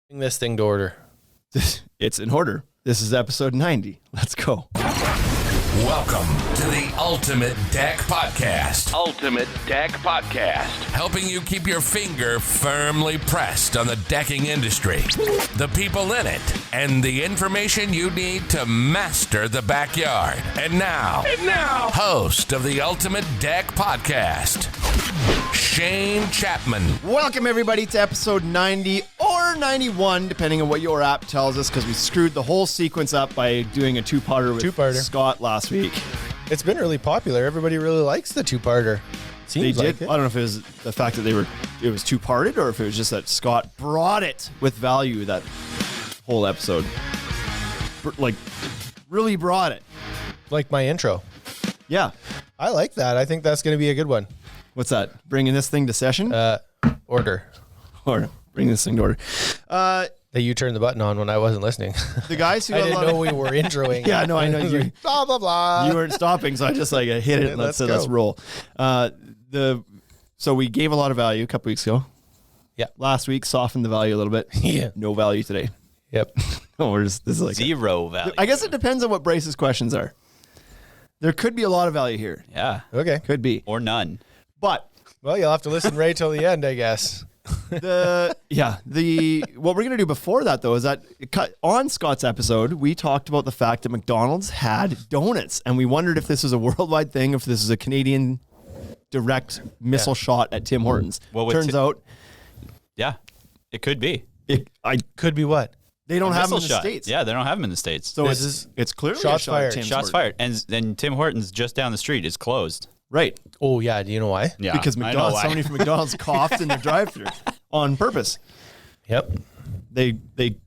Bring this thing to order. It's in order. This is episode 90. Let's go. Welcome to the Ultimate Deck Podcast. Ultimate Deck Podcast. Helping you keep your finger firmly pressed on the decking industry, the people in it, and the information you need to master the backyard. And now, host of the Ultimate Deck Podcast, Shane Chapman. Welcome, everybody, to episode 90 or 91, depending on what your app tells us, because we screwed the whole sequence up by doing a two-parter with Scott last week. It's been really popular. Everybody really likes the two-parter. Seems They like did. it. I don't know if it was the fact that it was two-parted or if it was just that Scott brought it with value that whole episode. Really brought it. Like my intro. Yeah. I like that. I think that's going to be a good one. What's that? Bringing this thing to session? Order. Or bring this thing to order. That you turned the button on when I wasn't listening. The guys who I didn't know we were introing. Yeah, no, I know you. Blah, blah, blah. You weren't stopping, so I just hit it and let's roll. So we gave a lot of value a couple weeks ago. Yeah. Last week softened the value a little bit. Yeah. No value today. Yep. This is like zero value. I guess it depends on what Bryce's questions are. There could be a lot of value here. Yeah. Okay. Could be. Or none. But Well, you'll have to listen right till the end, I guess. what we're gonna do before that though is that on Scott's episode we talked about the fact that McDonald's had donuts, and we wondered if this was a worldwide thing, if this is a Canadian direct missile shot at Tim Hortons. Well, turns out, yeah, it could be. Could be what? They don't have them in the Missile shot. States. Yeah, they don't have them in the States. So This it's clearly shots a shot fired. at Tim Shots Hortons. fired. And then Tim Hortons just down the street is closed. Right. Oh, yeah. Do you know why? Yeah. Because I know McDonald's, why. somebody from McDonald's coughed in their drive-thru on purpose. Yep. They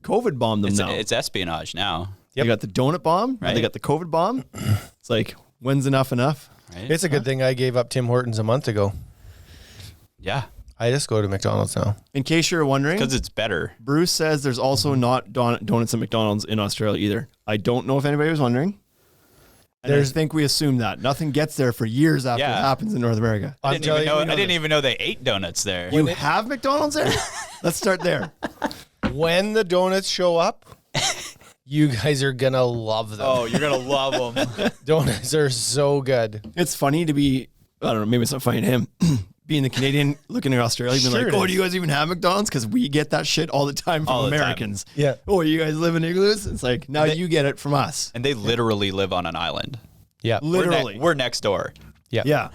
COVID bombed them now. It's espionage now. They got the donut bomb. Right. They got the COVID bomb. It's like, when's enough? Right? It's a good thing I gave up Tim Hortons a month ago. Yeah. I just go to McDonald's now. In case you're wondering, Because it's better. Bruce says there's also not donuts at McDonald's in Australia either. I don't know if anybody was wondering. And I think we assume that. Nothing gets there for years after it happens in North America. I didn't even know they ate donuts there. You have McDonald's there? Let's start there. When the donuts show up, you guys are going to love them. Oh, you're going to love them. Donuts are so good. It's funny to be, I don't know, maybe it's not funny to him, being the Canadian looking at Australia, being Sure like, it oh, is. do you guys even have McDonald's? Because we get that shit all the time from All the time. Americans. Yeah. Oh, you guys live in igloos? It's like, now you get it from us. And they literally live on an island. Yeah. Literally. We're next door. Yeah. Yeah.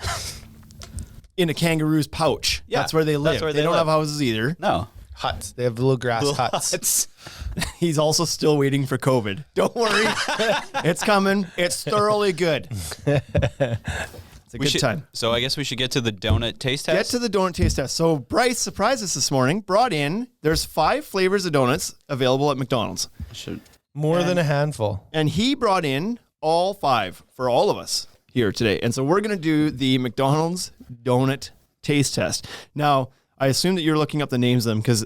In a kangaroo's pouch. Yeah, That's where they live. that's where they they don't live. have houses either. No. Huts. They have little grass huts. He's also still waiting for COVID. Don't worry. It's coming. It's thoroughly good. It's a good time. So I guess we should get to the donut taste test. Get to the donut taste test. So Bryce surprised us this morning, there's 5 flavors of donuts available at McDonald's. More than a handful. And he brought in all 5 for all of us here today. And so we're going to do the McDonald's donut taste test. Now, I assume that you're looking up the names of them because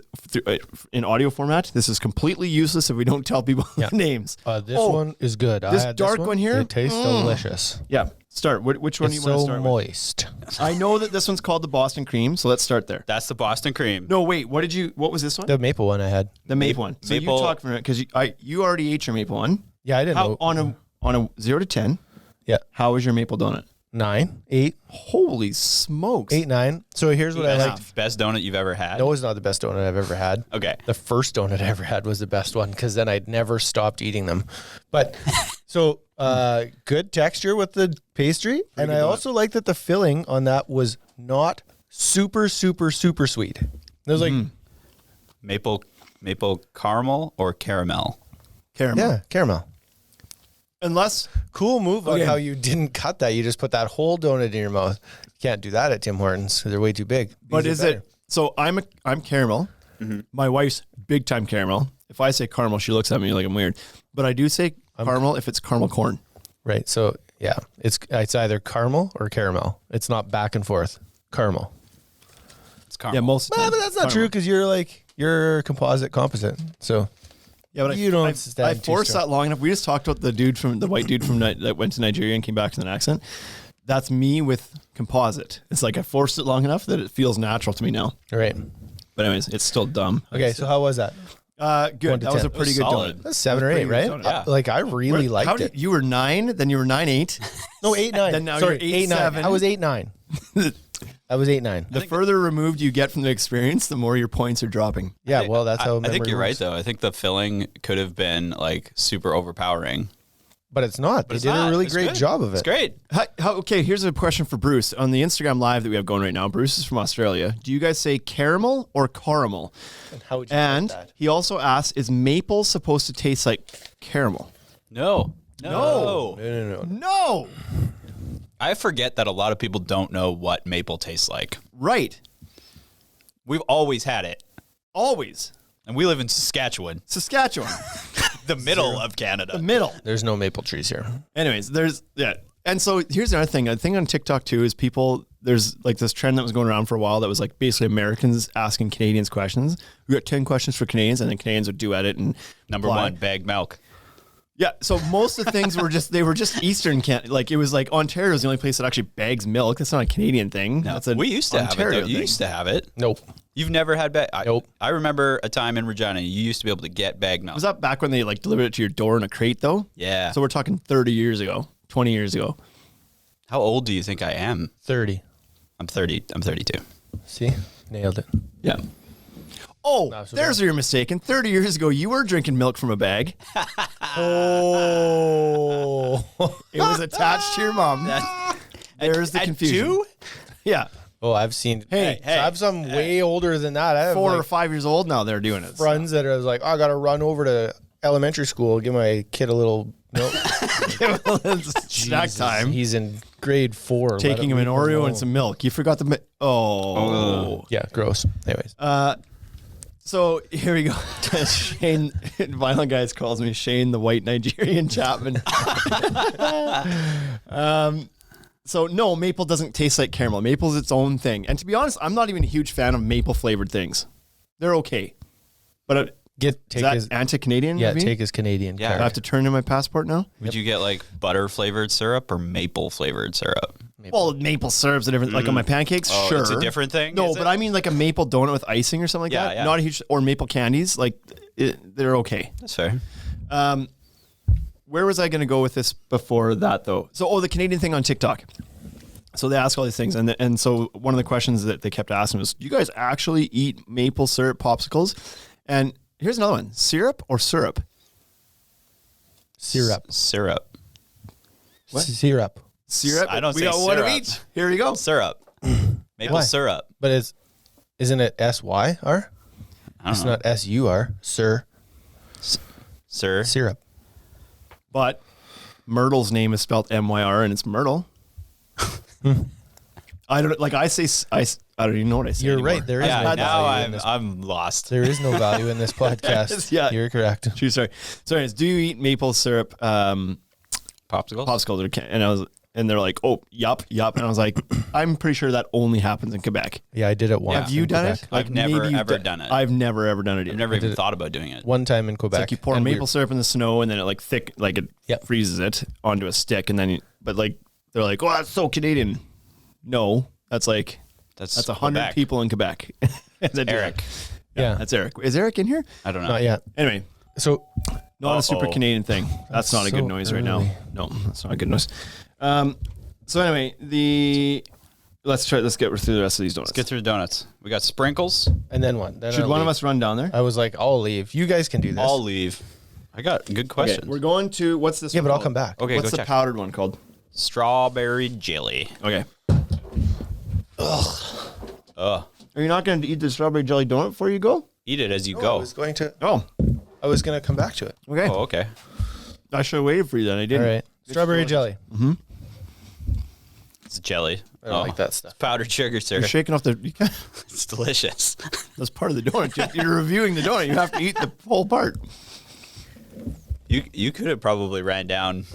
in audio format, this is completely useless if we don't tell people the names. This one is good. This dark one here? It tastes delicious. Yeah. Start. Which one do It's you want to so start moist. with? I know that this one's called the Boston Cream, so let's start there. That's the Boston cream. No, wait. What was this one? The maple one I had. The maple one. So maple- you talk for a minute because you already ate your maple one. Yeah, I didn't How, know. on a 0 to 10, Yeah. how was your maple donut? 9, 8, Holy smokes. 8, 9. So here's what I liked. Best donut you've ever had? No, it's not the best donut I've ever had. Okay. The first donut I ever had was the best one because then I'd never stopped eating them. But so good texture with the pastry. And I also like that the filling on that was not super, super, super sweet. It was like, Maple caramel or caramel? Caramel. yeah, caramel. Unless, Cool move on Okay. how you didn't cut that. You just put that whole donut in your mouth. You can't do that at Tim Hortons because they're way too big. but These is are it, better. so I'm caramel. My wife's big time caramel. If I say caramel, she looks at me like I'm weird. But I do say caramel if it's caramel corn. Right. So yeah, it's either caramel or caramel. It's not back and forth. Caramel. It's caramel. Yeah, most of the Well, time. but that's not true because you're composite. So Yeah, but You don't I stand too forced strong. that long enough. We just talked about the white dude from that went to Nigeria and came back with an accent. That's me with composite. It's like I forced it long enough that it feels natural to me now. right. But anyways, it's still dumb. Okay. So how was that? Good. 1 to That was 10. a pretty It was good solid. donut. That's 7 or 8, right? Yeah. Like I really liked it. You were 9, then you were 9.8. No, 8-9. Then now Sorry, you're 8-9. 8-7. I was 8-9. I was 8-9. The further removed you get from the experience, the more your points are dropping. Yeah, well, that's how I think memory you're right, works. though. I think the filling could have been like super overpowering. But it's not. They It's did not. a really It's great good. job of it. It's great. Okay, here's a question for Bruce. On the Instagram live that we have going right now, Bruce is from Australia. Do you guys say caramel or caramel? And how would you And put that? he also asks, is maple supposed to taste like caramel? No. No. I forget that a lot of people don't know what maple tastes like. Right. We've always had it. Always. And we live in Saskatchewan, Saskatchewan. the middle of Canada. The middle. There's no maple trees here. Anyways, and so here's another thing. I think on TikTok too is there's like this trend that was going around for a while that was like basically Americans asking Canadians questions. We got 10 questions for Canadians, and then Canadians would duet it and Number reply. 1, bagged milk. Yeah, so most of the things were just Eastern Canada. Like it was like Ontario is the only place that actually bags milk. That's not a Canadian thing. That's a We used to Ontario have it, though. You thing. used to have it. Nope. You've never had bag. Nope. I remember a time in Regina, you used to be able to get bagged milk. Was that back when they like delivered it to your door in a crate though? Yeah. So we're talking 30 years ago, 20 years ago. How old do you think I am? 30. I'm 30. I'm 32. See? Nailed it. Yeah. Oh, Not so there's where you're mistaken. 30 years ago, you were drinking milk from a bag. Oh. It was attached to your mom. There's the At confusion. 2? Yeah. Oh, I've seen. Hey, so I have some way older than that. I have 4 or like 5 years old now, they're doing it. friends that are like, oh, I got to run over to elementary school, give my kid a little milk. Snack Jesus, time. He's in grade 4. Taking him an Oreo and some milk. You forgot the Oh. Yeah, gross. Anyways. So here we go. Shane, Violent Guys calls me Shane the White Nigerian Chapman. So no, maple doesn't taste like caramel. Maple's its own thing. And to be honest, I'm not even a huge fan of maple flavored things. They're okay. But is Take that his anti-Canadian? yeah, of me? take his Canadian Yeah. I card. have to turn in my passport now? Would you get like butter flavored syrup or maple flavored syrup? Well, maple syrup's a different, like on my pancakes, Oh, sure. it's a different thing, No, is but it? I mean like a maple donut with icing or something like Yeah, that. yeah. Not a huge, or maple candies, like they're okay. That's fair. Where was I going to go with this before that though? So, the Canadian thing on TikTok. So they ask all these things, and so one of the questions that they kept asking was, "Do you guys actually eat maple syrup popsicles?" And here's another one: syrup or syrup? Syrup. Syrup. Syrup. Syrup. I don't we say got one of syrup. each. Here you go. Syrup. Maple Why? syrup. But isn't it S-Y-R? I don't It's know. not S-U-R. Sir. Sir. Syrup. But Myrtle's name is spelled M-Y-R, and it's Myrtle. I don't like. I don't even know what I say. You're anymore. right. There is Yeah, no now value in this. I'm lost. There is no value in this podcast. Yeah. You're correct. True story. So, anyways, do you eat maple syrup Popsicles? popsicles? And they're like, oh, yup. And I was like, I'm pretty sure that only happens in Quebec. Yeah, I did it once. Have you in done Quebec. it? I've never, maybe you've ever done it. I've never ever done it. I've Either. never even did it. thought about doing it. One time in It's Quebec. like you pour and maple syrup in the snow, and then it like thick, like it Yep. freezes it onto a stick, and then but like they're like, oh, that's so Canadian. No, that's 100 Quebec. people in Quebec. That do Eric. that. Yeah. That's Eric. Is Eric in here? I don't know. Not yet. Anyway, So not a super Uh-oh. Canadian thing. That's not a so good noise right now. early. No, that's not a good noise. So anyway, let's get through the rest of these donuts. Get through the donuts. We got sprinkles. and then what? Then Should I'll one of leave. us run down there? I was like, I'll leave. You guys can do this. I'll leave. I got good Okay, questions. we're going to what's this? Yeah, one but I'll called? come back. Okay, What's go the check. powdered one called? Strawberry jelly. Okay. Ugh. Are you not going to eat the strawberry jelly donut before you go? Eat it as you I go. was going to. Oh, I was going to come back to it. okay. Oh, okay. I should have waited for you then. I All didn't. right. Strawberry jelly. It's jelly. I don't like that stuff. Powdered sugar, sir. You're shaking off the. It's delicious. That's part of the donut. You're reviewing the donut. You have to eat the whole part. You could have probably ran down.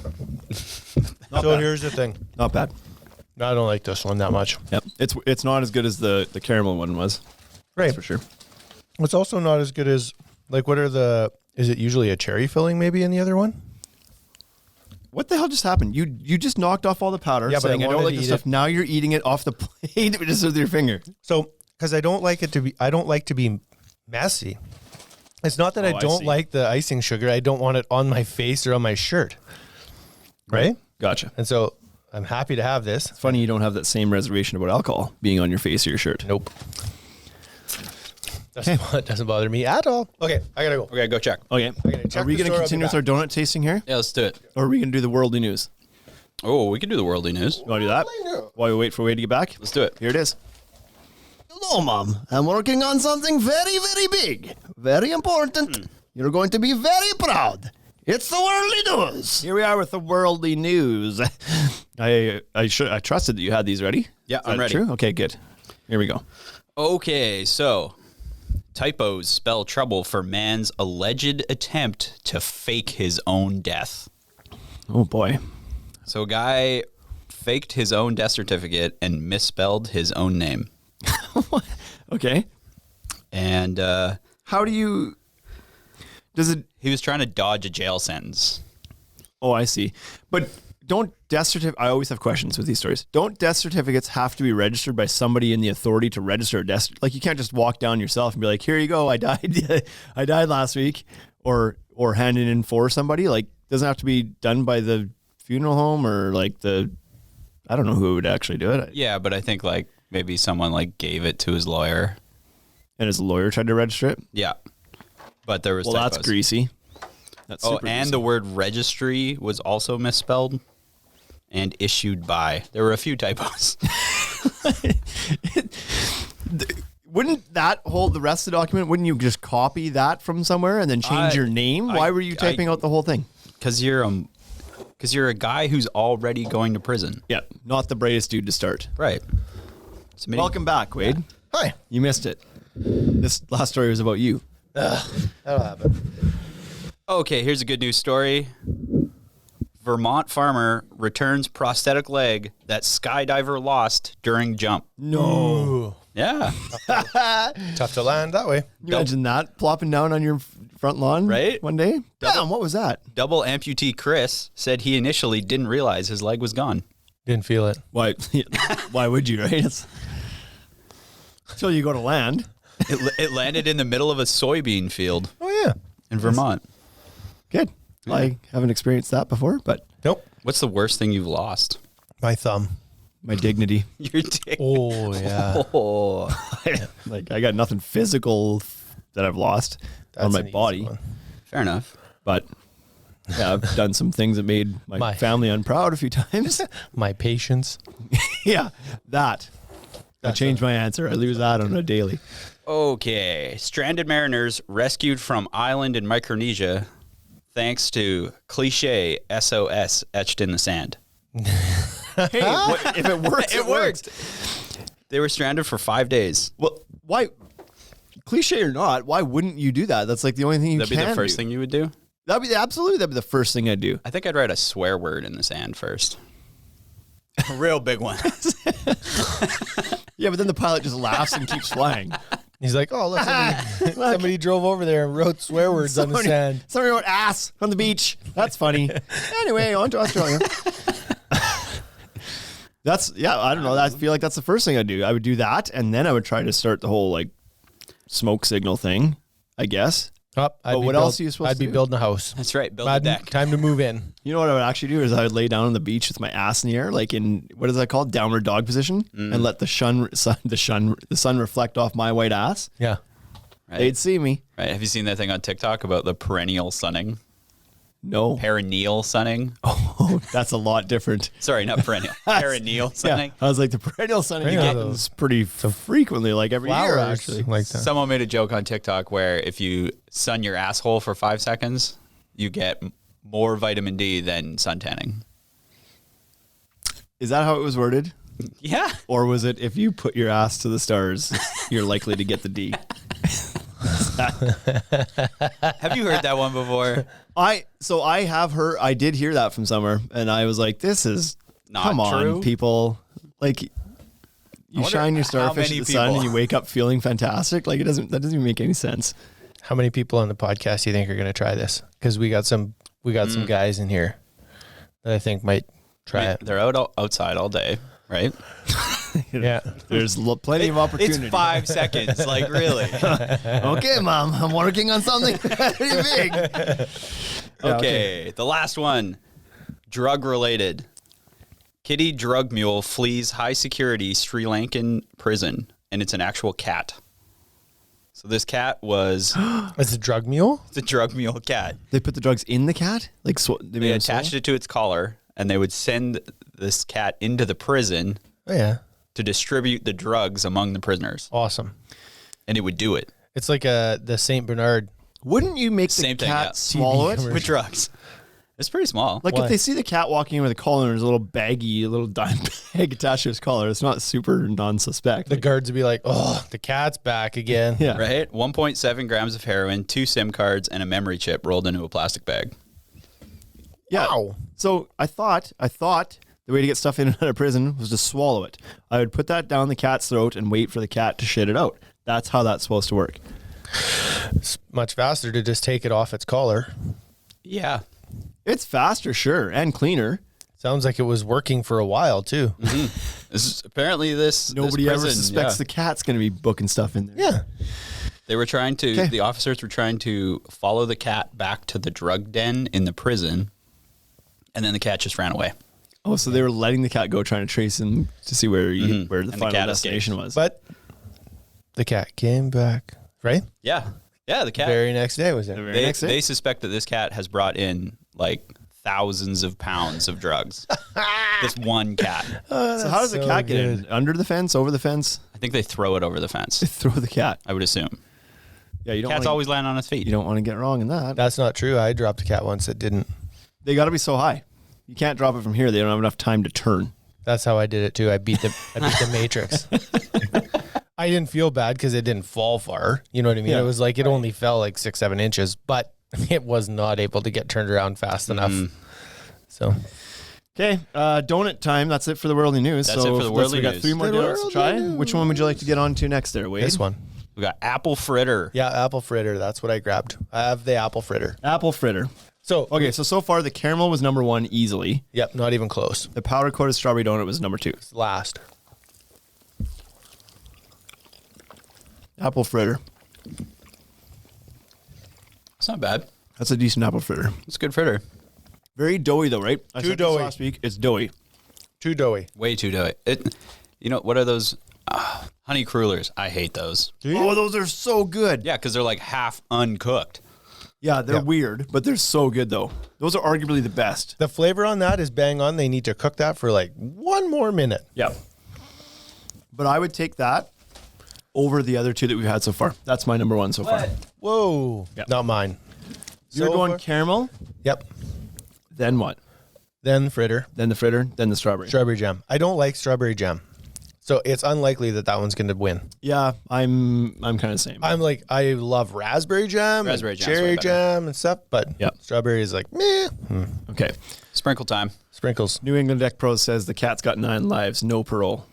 So here's the thing. Not bad. I don't like this one that much. Yep. It's not as good as the caramel one was. Right. That's for sure. It's also not as good as, like, is it usually a cherry filling maybe in the other one? What the hell just happened? You just knocked off all the powder. Yeah, but saying I I don't wanted like to this eat stuff. it. Now you're eating it off the plate just with your finger. So, because I don't like to be messy. It's not that I I don't see. like the icing sugar. I don't want it on my face or on my shirt. Right? Gotcha. And so I'm happy to have this. It's funny you don't have that same reservation about alcohol being on your face or your shirt. Nope. Doesn't bother me at all. Okay, I gotta go. Okay, go check. Okay. check Are we the going to store, I'll continue be with our donut tasting here? Yeah, let's do it. Or are we going to do the worldly news? Oh, we can do the worldly news. You want to do that? While we wait for Wade to get back? Let's do it. Here it is. Hello, Mom. I'm working on something very, very big. Very important. You're going to be very proud. It's the worldly news. Here we are with the worldly news. I trusted that you had these ready. Yeah, Is I'm that ready. True? Okay, good. Here we go. Okay, so typos spell trouble for man's alleged attempt to fake his own death. Oh, boy. So a guy faked his own death certificate and misspelled his own name. Okay. And How do you... Does it... he was trying to dodge a jail sentence. Oh, I see. But don't death certificates... I always have questions with these stories. Don't death certificates have to be registered by somebody in the authority to register a death... Like, you can't just walk down yourself and be like, here you go, I died. I died last week. Or hand it in for somebody. Like, doesn't have to be done by the funeral home or, like, the... I don't know who would actually do it. Yeah, but I think like maybe someone like gave it to his lawyer. And his lawyer tried to register it? Yeah. But there was Well, typos. that's greasy. That's Oh, super and greasy. the word registry was also misspelled and issued by. There were a few typos. Wouldn't that hold the rest of the document? Wouldn't you just copy that from somewhere and then change your name? Why were you typing out the whole thing? Because you're a guy who's already going to prison. Yeah, not the brightest dude to start. Right. Submitting- Welcome back, Wade. Hi. You missed it. This last story was about you. That'll happen. Okay, here's a good news story. Vermont farmer returns prosthetic leg that skydiver lost during jump. No. Yeah. Tough to land that way. You imagine that plopping down on your front lawn Right? one day? Damn, what was that? Double amputee Chris said he initially didn't realize his leg was gone. Didn't feel it. Why? Why would you, right? It's until you go to land. It landed in the middle of a soybean field Oh, yeah. in Vermont. Good. I haven't experienced that before, but Nope. What's the worst thing you've lost? My thumb. my dignity. Your dick. Oh, yeah. Oh. Like, I got nothing physical that I've lost on my an easy body, one. Fair enough. but yeah, I've done some things that made my family unproud a few times. My patience. Yeah, that. I changed my answer. I lose that on a daily. Okay. Stranded mariners rescued from island in Micronesia thanks to cliche SOS etched in the sand. Hey, if it works, it worked. They were stranded for 5 days. Well, why? Cliche or not, why wouldn't you do that? That's like the only thing you That'd can be the first do. thing you would do? That'd be the first thing I'd do. I think I'd write a swear word in the sand first. A real big one. Yeah, but then the pilot just laughs and keeps flying. He's like, oh, look, somebody drove over there and wrote swear words on the sand. Somebody wrote ass on the beach. That's funny. Anyway, on to Australia. I don't know. I feel like that's the first thing I'd do. I would do that, and then I would try to start the whole like smoke signal thing, I guess. What else are you supposed I'd to be do? building a house. That's right. Build a deck. Time to move in. You know what I would actually do is I would lay down on the beach with my ass in the air, like in what is that called, downward dog position, and let the sun reflect off my white ass. Yeah. Right. They'd see me. Right. Have you seen that thing on TikTok about the perennial sunning? No. Perineal sunning? Oh, that's a lot different. Sorry, not perennial. Perineal sunning. Yeah, I was like, the perennial sunning Perennial, happens pretty frequently, like every year, Flowers actually. like that. Someone made a joke on TikTok where if you sun your asshole for 5 seconds, you get more vitamin D than suntanning. Is that how it was worded? Yeah. Or was it if you put your ass to the stars, you're likely to get the D? Have you heard that one before? I did hear that from somewhere, and I was like, this is Not come true? on, people. Like, you wonder shine your how starfish many at the sun people- and you wake up feeling fantastic. Like, that doesn't even make any sense. How many people on the podcast do you think are going to try this? Because we got some guys in here that I think might try it. They're outside all day, right? Yeah. There's plenty of opportunity. It's 5 seconds. Like, really? Okay, Mom, I'm working on something pretty big. Okay, the last one. Drug related. Kitty drug mule flees high security Sri Lankan prison, and it's an actual cat. So this cat was It's a drug mule? it's a drug mule cat. They put the drugs in the cat? Like They attached it to its collar, and they would send this cat into the prison Oh, yeah. to distribute the drugs among the prisoners, Awesome. and it would do it It's like the St. Bernard. Wouldn't you make the Same thing, cat yeah. swallow it? with drugs. It's pretty small. Like Why? if they see the cat walking with a collar and there's a little baggie, a little dime bag attached to his collar, it's not super non-suspect. The guards would be like, oh, the cat's back again. Yeah. Right? 1.7 grams of heroin, 2 SIM cards, and a memory chip rolled into a plastic bag. Yeah. Wow. So I thought the way to get stuff in and out of prison was to swallow it. I would put that down the cat's throat and wait for the cat to shit it out. That's how that's supposed to work. It's much faster to just take it off its collar. Yeah. It's faster, sure, and cleaner. Sounds like it was working for a while, too. Apparently this Nobody this ever prison, suspects yeah. the cat's going to be booking stuff in there. Yeah. They were trying to, Okay. the officers were trying to follow the cat back to the drug den in the prison, and then the cat just ran away. Oh, so they were letting the cat go, trying to trace him to see where where the And the final cat destination was. But the cat came back, right? Yeah. Yeah, the cat. Very next day was The there. very They, next day? they suspect that this cat has brought in like thousands of pounds of drugs. This one cat. So how does the so cat get in? good. Under the fence? Over the fence? I think they throw it over the fence. Throw the cat. I would assume. Yeah, you don't Cats wanna, always land on its feet. you don't want to get wrong in that. That's not true. I dropped a cat once that didn't. They got to be so high. You can't drop it from here. They don't have enough time to turn. That's how I did it, too. I beat the Matrix. I didn't feel bad because it didn't fall far. You know what I mean? Yeah. It was like it only fell like 6-7 inches, but it was not able to get turned around fast enough. So Okay, donut time. That's it for the worldly news. That's so it for the let's- worldly we got news. 3 more The donuts to worldly try. news. Which one would you like to get on to next there, Wade? this one. We got apple fritter. Yeah, apple fritter. That's what I grabbed. I have the apple fritter. Apple fritter. So, Okay, so far the caramel was number 1 easily. yep, not even close. The powder coated strawberry donut was number 2. It's last. Apple fritter. It's not bad. That's a decent apple fritter. It's a good fritter. Very doughy though, right? I Too said this doughy. last week. It's doughy. Too doughy. Way too doughy. You know, what are those? Honey crullers. I hate those. Oh, those are so good. Yeah, because they're like half uncooked. Yeah, they're Yeah. weird, but they're so good though. Those are arguably the best. The flavor on that is bang on. They need to cook that for like 1 more minute. Yeah. But I would take that over the other 2 that we've had so far. That's my number 1 so far. Whoa. Yep. Not mine. You're So going far- caramel, Yep. then what? Then fritter. Then the fritter, then the strawberry. Strawberry jam. I don't like strawberry jam. So it's unlikely that one's going to win. Yeah, I'm kind of the same. I'm like, I love raspberry jam, Raspberry and jam's way cherry better. jam and stuff, but Yep. strawberry is like, meh. Okay. Sprinkle time. Sprinkles. New England Deck Pros says the cat's got 9 lives, no parole.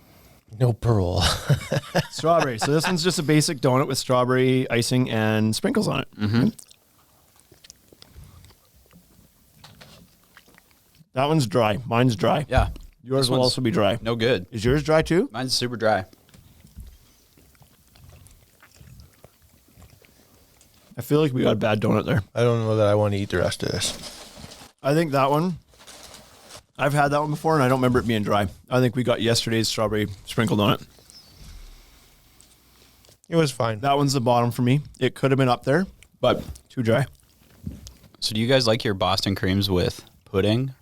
No parole. Strawberry. So this one's just a basic donut with strawberry icing and sprinkles on it. Mm-hmm. That one's dry. Mine's dry. Yeah. Yours This will one's also be dry. No good. Is yours dry too? Mine's super dry. I feel like we got a bad donut there. I don't know that I want to eat the rest of this. I think that one, I've had that one before and I don't remember it being dry. I think we got yesterday's strawberry sprinkle donut. It was fine. That one's the bottom for me. It could have been up there, but too dry. So do you guys like your Boston creams with pudding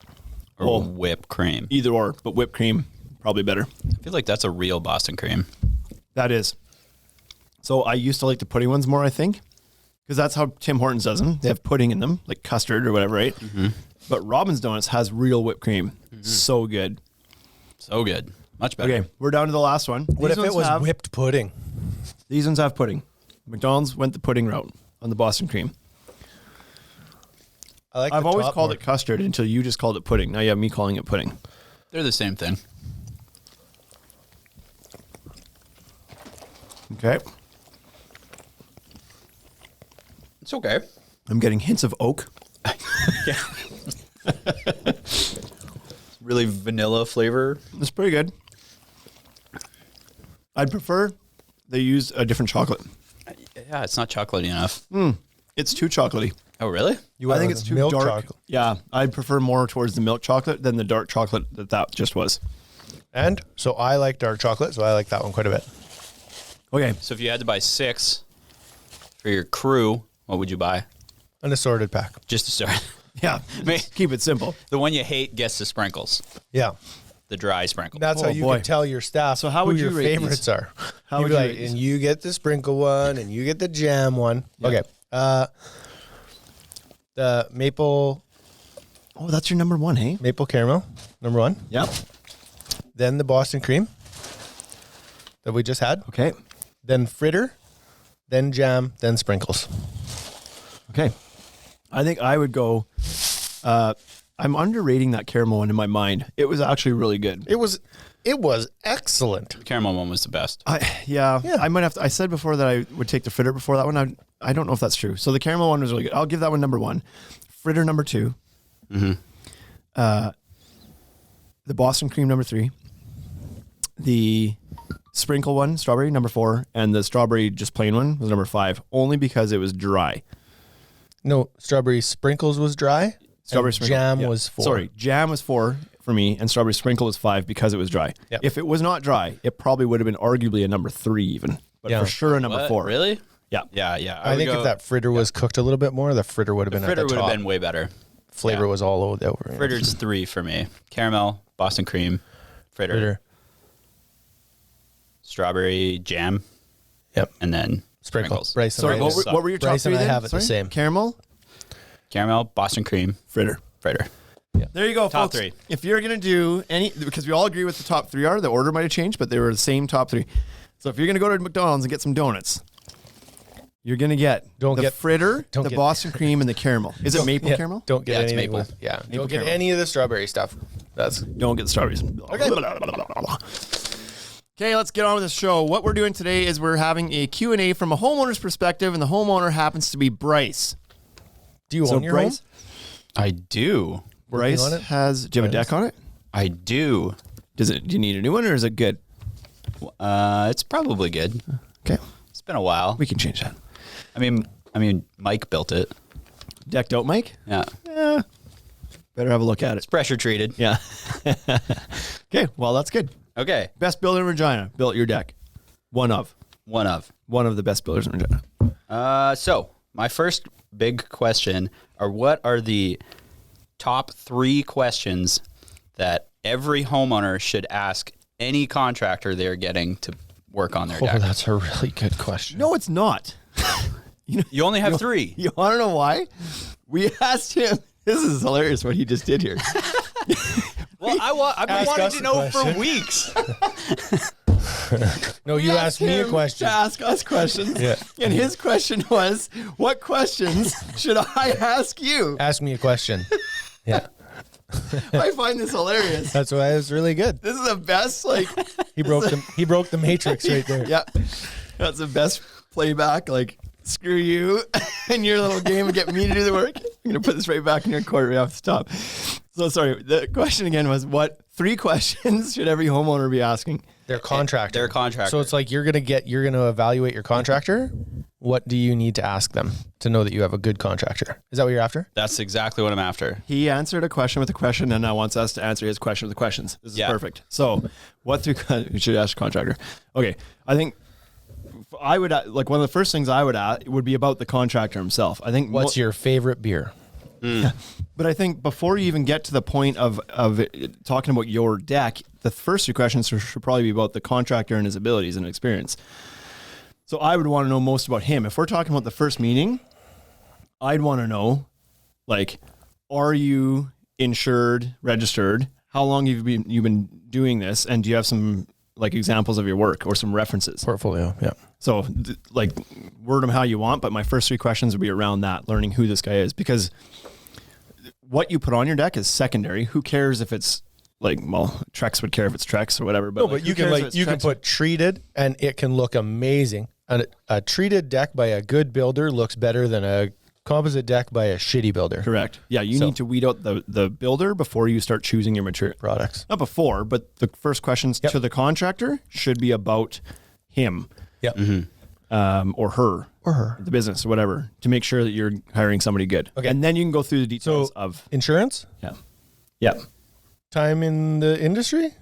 or Oh. whipped cream? Either or, but whipped cream, probably better. I feel like that's a real Boston cream. That is. So I used to like the pudding ones more, I think, because that's how Tim Hortons does them. They have pudding in them, like custard or whatever, right? Mm-hmm. But Robin's Donuts has real whipped cream. So good. So good. Much better. Okay, we're down to the last one. What These if it ones was whipped pudding? These ones have pudding. McDonald's went the pudding route on the Boston cream. I like. I've the always top called more. it custard until you just called it pudding. Now you have me calling it pudding. They're the same thing. Okay. It's okay. I'm getting hints of oak. Really vanilla flavor. It's pretty good. I'd prefer they use a different chocolate. Yeah, it's not chocolatey enough. It's too chocolatey. Oh, really? You I went think with it's too milk dark. chocolate. Yeah, I'd prefer more towards the milk chocolate than the dark chocolate that just was. And so I like dark chocolate, so I like that one quite a bit. Okay. So if you had to buy 6 for your crew, what would you buy? An assorted pack. Just to start. Yeah. Keep it simple. The one you hate gets the sprinkles, Yeah. the dry sprinkles. That's Oh, how you boy. can tell your staff So how who would you your rate favorites these? are. How You'd would be you like, rate these? and you get the sprinkle one, and you get the jam one. Okay. The maple Oh, that's your number one, hey? maple caramel, number 1. Yep. Then the Boston cream that we just had. Okay. Then fritter, then jam, then sprinkles. Okay. I think I would go. I'm underrating that caramel one in my mind. It was actually really good. It was excellent. The caramel one was the best. Yeah. I might have to. I said before that I would take the fritter before that one. I don't know if that's true. So the caramel one was really good. I'll give that one number 1. Fritter number 2. The Boston cream number 3. The sprinkle one, strawberry, number 4, and the strawberry just plain one was number 5. Only because it was dry. No, strawberry sprinkles was dry. Strawberry and sprinkle jam yeah. was 4. Sorry, jam was 4 for me, and strawberry sprinkle was 5 because it was dry. Yep. If it was not dry, it probably would have been arguably a number 3 even, but Yeah. for sure a number What? 4. Really? Yeah. Yeah. I think if that fritter was cooked a little bit more, the fritter would have been fritter at the would top. have been way better. Flavor yeah. was all over. Fritter's 3 for me. Caramel, Boston cream, fritter. Strawberry jam, Yep. and then Sprinkles. sprinkles. Bryce and Sorry, I what were your top Bryce 3 and I then? have it the Sorry? same. Caramel, Caramel, Boston cream, fritter. fritter. There you go, Top folks. 3. If you're going to do any, because we all agree what the top 3 are, the order might have changed, but they were the same top 3. So if you're going to go to McDonald's and get some donuts, you're going to get the fritter, the Boston cream, and the caramel. Is it maple caramel? Don't get it's anything maple. with don't get caramel. any of the strawberry stuff. Don't get the strawberries. Okay, let's get on with the show. What we're doing today is we're having a Q&A from a homeowner's perspective, and the homeowner happens to be Bryce. Do you own your Bryce, home? I do. Bryce on it? do you have a deck on it? I do. Do you need a new one or is it good? It's probably good. Okay, It's been a while. we can change that. I mean, Mike built it. Decked out, Mike? Yeah. Better have a look at it. It's pressure treated. Yeah. Okay, well, that's good. Okay. Best builder in Regina built your deck. One of the best builders in Regina. So my first big question are: what are the top 3 questions that every homeowner should ask any contractor they're getting to work on their Oh, deck? that's a really good question. No, it's not. You only have 3. You want to know why? We asked him. This is hilarious what he just did here. Well, I've been Ask wanting us to a know question. for weeks. No, you asked me a question. To ask us questions. Yeah. And his question was, what questions should I ask you? Ask me a question. Yeah, I find this hilarious. that's why it was really good. This is the best, like, He broke the matrix right there. yeah. That's the best playback, like, screw you and your little game and get me to do the work. I'm going to put this right back in your court right off the top. So sorry, the question again was, what 3 questions should every homeowner be asking? Their contractor. Their contractor. So it's like you're gonna evaluate your contractor. What do you need to ask them to know that you have a good contractor? Is that what you're after? That's exactly what I'm after. He answered a question with a question and now wants us to answer his question with the questions. This is perfect. So what 3 you should ask a contractor? Okay, I think I would, like, one of the first things I would ask would be about the contractor himself. I think What's your favorite beer? But I think before you even get to the point of talking about your deck, the first 2 questions should probably be about the contractor and his abilities and experience. So I would want to know most about him. If we're talking about the first meeting, I'd want to know, like, are you insured, registered? How long have you been doing this? And do you have some, like, examples of your work or some references? Portfolio, yeah. So, like, word them how you want, but my first 3 questions would be around that, learning who this guy is, because what you put on your deck is secondary. Who cares if it's, like, well, Trex would care if it's Trex or whatever. But No, but you can put treated, and it can look amazing. And a treated deck by a good builder looks better than a composite deck by a shitty builder. Correct. Yeah, you need to weed out the builder before you start choosing your material Products. Not before, but the first questions to the contractor should be about him Yep. or her. Or her. The business or whatever, to make sure that you're hiring somebody good. Okay. And then you can go through the details So of insurance, time in the industry,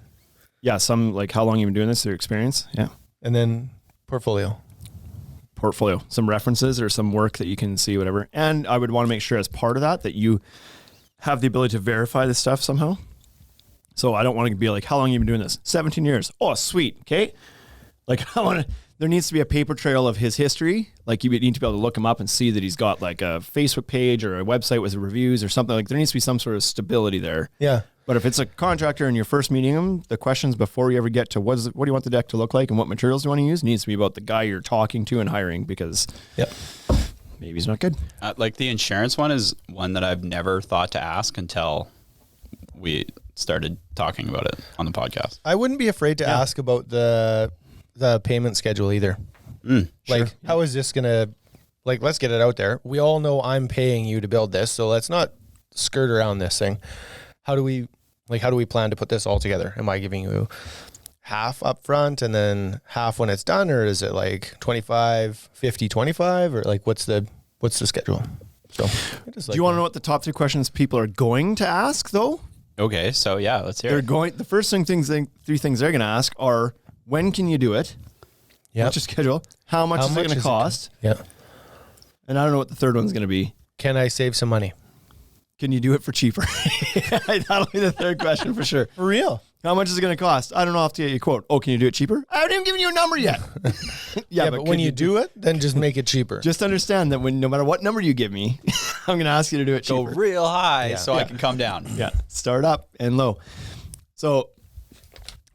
some like how long you've been doing this, their experience, and then portfolio. Some references or some work that you can see, whatever. And I would want to make sure as part of that you have the ability to verify this stuff somehow. So I don't want to be like, how long have you been doing this? 17 years. Oh, sweet. Okay. Like there needs to be a paper trail of his history. Like you need to be able to look him up and see that he's got like a Facebook page or a website with reviews or something. Like there needs to be some sort of stability there. Yeah. But if it's a contractor and you're first meeting him, the questions before you ever get to what do you want the deck to look like and what materials do you want to use needs to be about the guy you're talking to and hiring, because maybe he's not good. Like the insurance one is one that I've never thought to ask until we started talking about it on the podcast. I wouldn't be afraid to ask about the payment schedule either. Like, how is this gonna? Like, let's get it out there. We all know I'm paying you to build this, so let's not skirt around this thing. How do we plan to put this all together? Am I giving you half up front and then half when it's done, or is it like 25, 50, 25, or like what's the schedule? So, do you want to know what the top 3 questions people are going to ask though? Okay, so yeah, let's hear it. The first 3 things they're going to ask are, when can you do it? Yeah. What's your schedule? How much is it going to cost? Yeah. And I don't know what the third one's going to be. Can I save some money? Can you do it for cheaper? That'll be the third question for sure. For real? How much is it going to cost? I don't know. I'll have to get you a quote. Oh, can you do it cheaper? I haven't even given you a number yet. Yeah, but when you do it, then just make it cheaper. Just understand that no matter what number you give me, I'm going to ask you to do it cheaper. Go real high so I can come down. Yeah. Start up and low. So,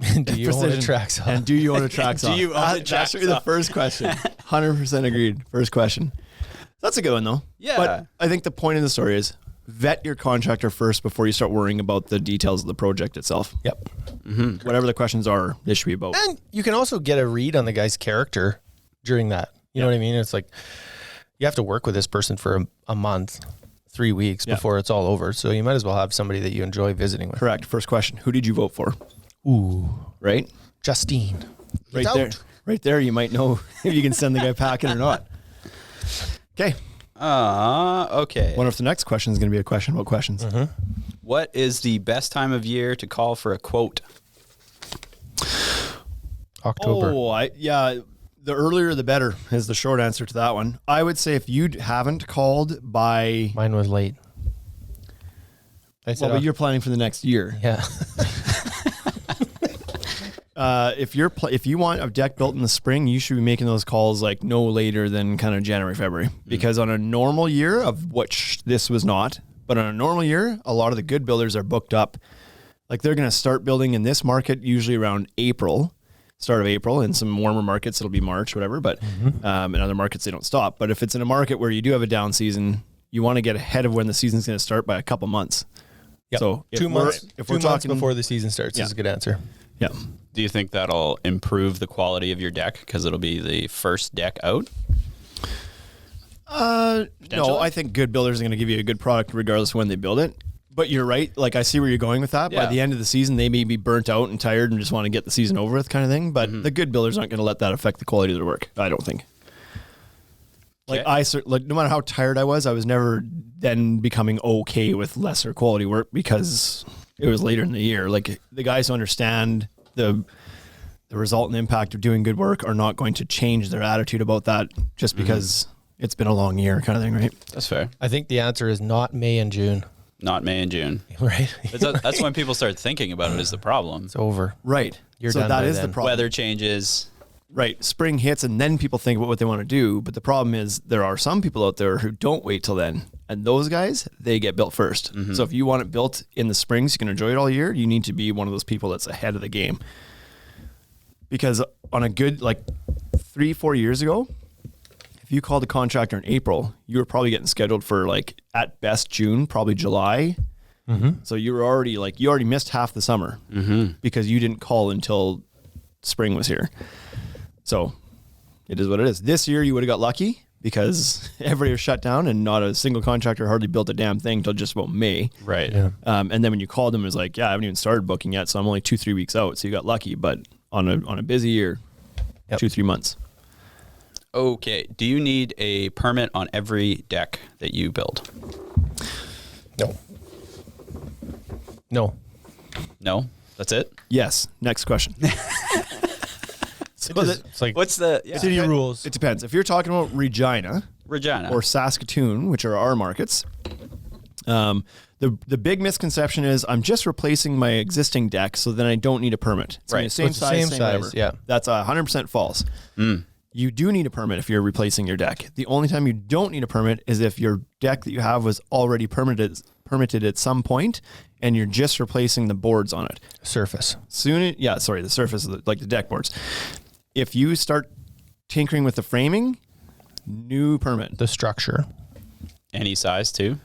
do you own a Trex off? And do you own a Trex off? Do you own a Trex That's the first question. 100% agreed. First question. That's a good one though. Yeah. But I think the point of the story is vet your contractor first before you start worrying about the details of the project itself. Yep. Whatever the questions are, they should be about. And you can also get a read on the guy's character during that. You know what I mean? It's like you have to work with this person for a month, 3 weeks before it's all over. So you might as well have somebody that you enjoy visiting with. Correct. First question. Who did you vote for? Ooh. Right? Justine. Right there. Right there, you might know if you can send the guy packing or not. Okay. Okay. Wonder if the next question is going to be a question about questions. What is the best time of year to call for a quote? October. The earlier the better is the short answer to that one. I would say if you haven't called by... Mine was late. But you're planning for the next year. Yeah. If you want a deck built in the spring, you should be making those calls like no later than kind of January, February. Because on a normal year, of which this was not, but on a normal year, a lot of the good builders are booked up. Like they're going to start building in this market usually around start of April. In some warmer markets, it'll be March, whatever. But in other markets, they don't stop. But if it's in a market where you do have a down season, you want to get ahead of when the season's going to start by a couple months. Yep. So if 2 months, if we're talking before the season starts, is a good answer. Yeah. Do you think that'll improve the quality of your deck because it'll be the first deck out? No, I think good builders are going to give you a good product regardless of when they build it. But you're right. Like I see where you're going with that. Yeah. By the end of the season, they may be burnt out and tired and just want to get the season over with, kind of thing. But the good builders aren't going to let that affect the quality of their work. I don't think. Like no matter how tired I was never then becoming okay with lesser quality work because it was later in the year. Like the guys who understand the result and impact of doing good work are not going to change their attitude about that just because it's been a long year, kind of thing, right? That's fair. I think the answer is not May and June. Not May and June. Right. That's when people start thinking about it is the problem. It's over. Right. You're so done that by is then. the problem. Weather changes. Right. Spring hits and then people think about what they want to do. But the problem is there are some people out there who don't wait till then. And those guys, they get built first. So if you want it built in the spring so you can enjoy it all year, you need to be one of those people that's ahead of the game. Because on a good, 3-4 years ago, if you called a contractor in April, you were probably getting scheduled for at best June, probably July. So you were already you already missed half the summer because you didn't call until spring was here. So it is what it is. This year you would have got lucky because everybody was shut down and not a single contractor hardly built a damn thing until just about May. Right. Yeah. And then when you called them, it was like, yeah, I haven't even started booking yet, so I'm only 2-3 weeks out. So you got lucky. But on a busy year, Yep. 2-3 months. Okay. Do you need a permit on every deck that you build? No. No. No? That's it? Yes. Next question. It's like What's the city rules. It depends. If you're talking about Regina Regina? or Saskatoon, which are our markets, the big misconception is I'm just replacing my existing deck, so then I don't need a permit. It's gonna be Right. the same It's the size, same size, whatever. yeah. That's 100% false. You do need a permit if you're replacing your deck. The only time you don't need a permit is if your deck that you have was already permitted at some point, and you're just replacing the boards on it. Surface. The surface, like the deck boards. If you start tinkering with the framing, new permit. The structure. Any size too?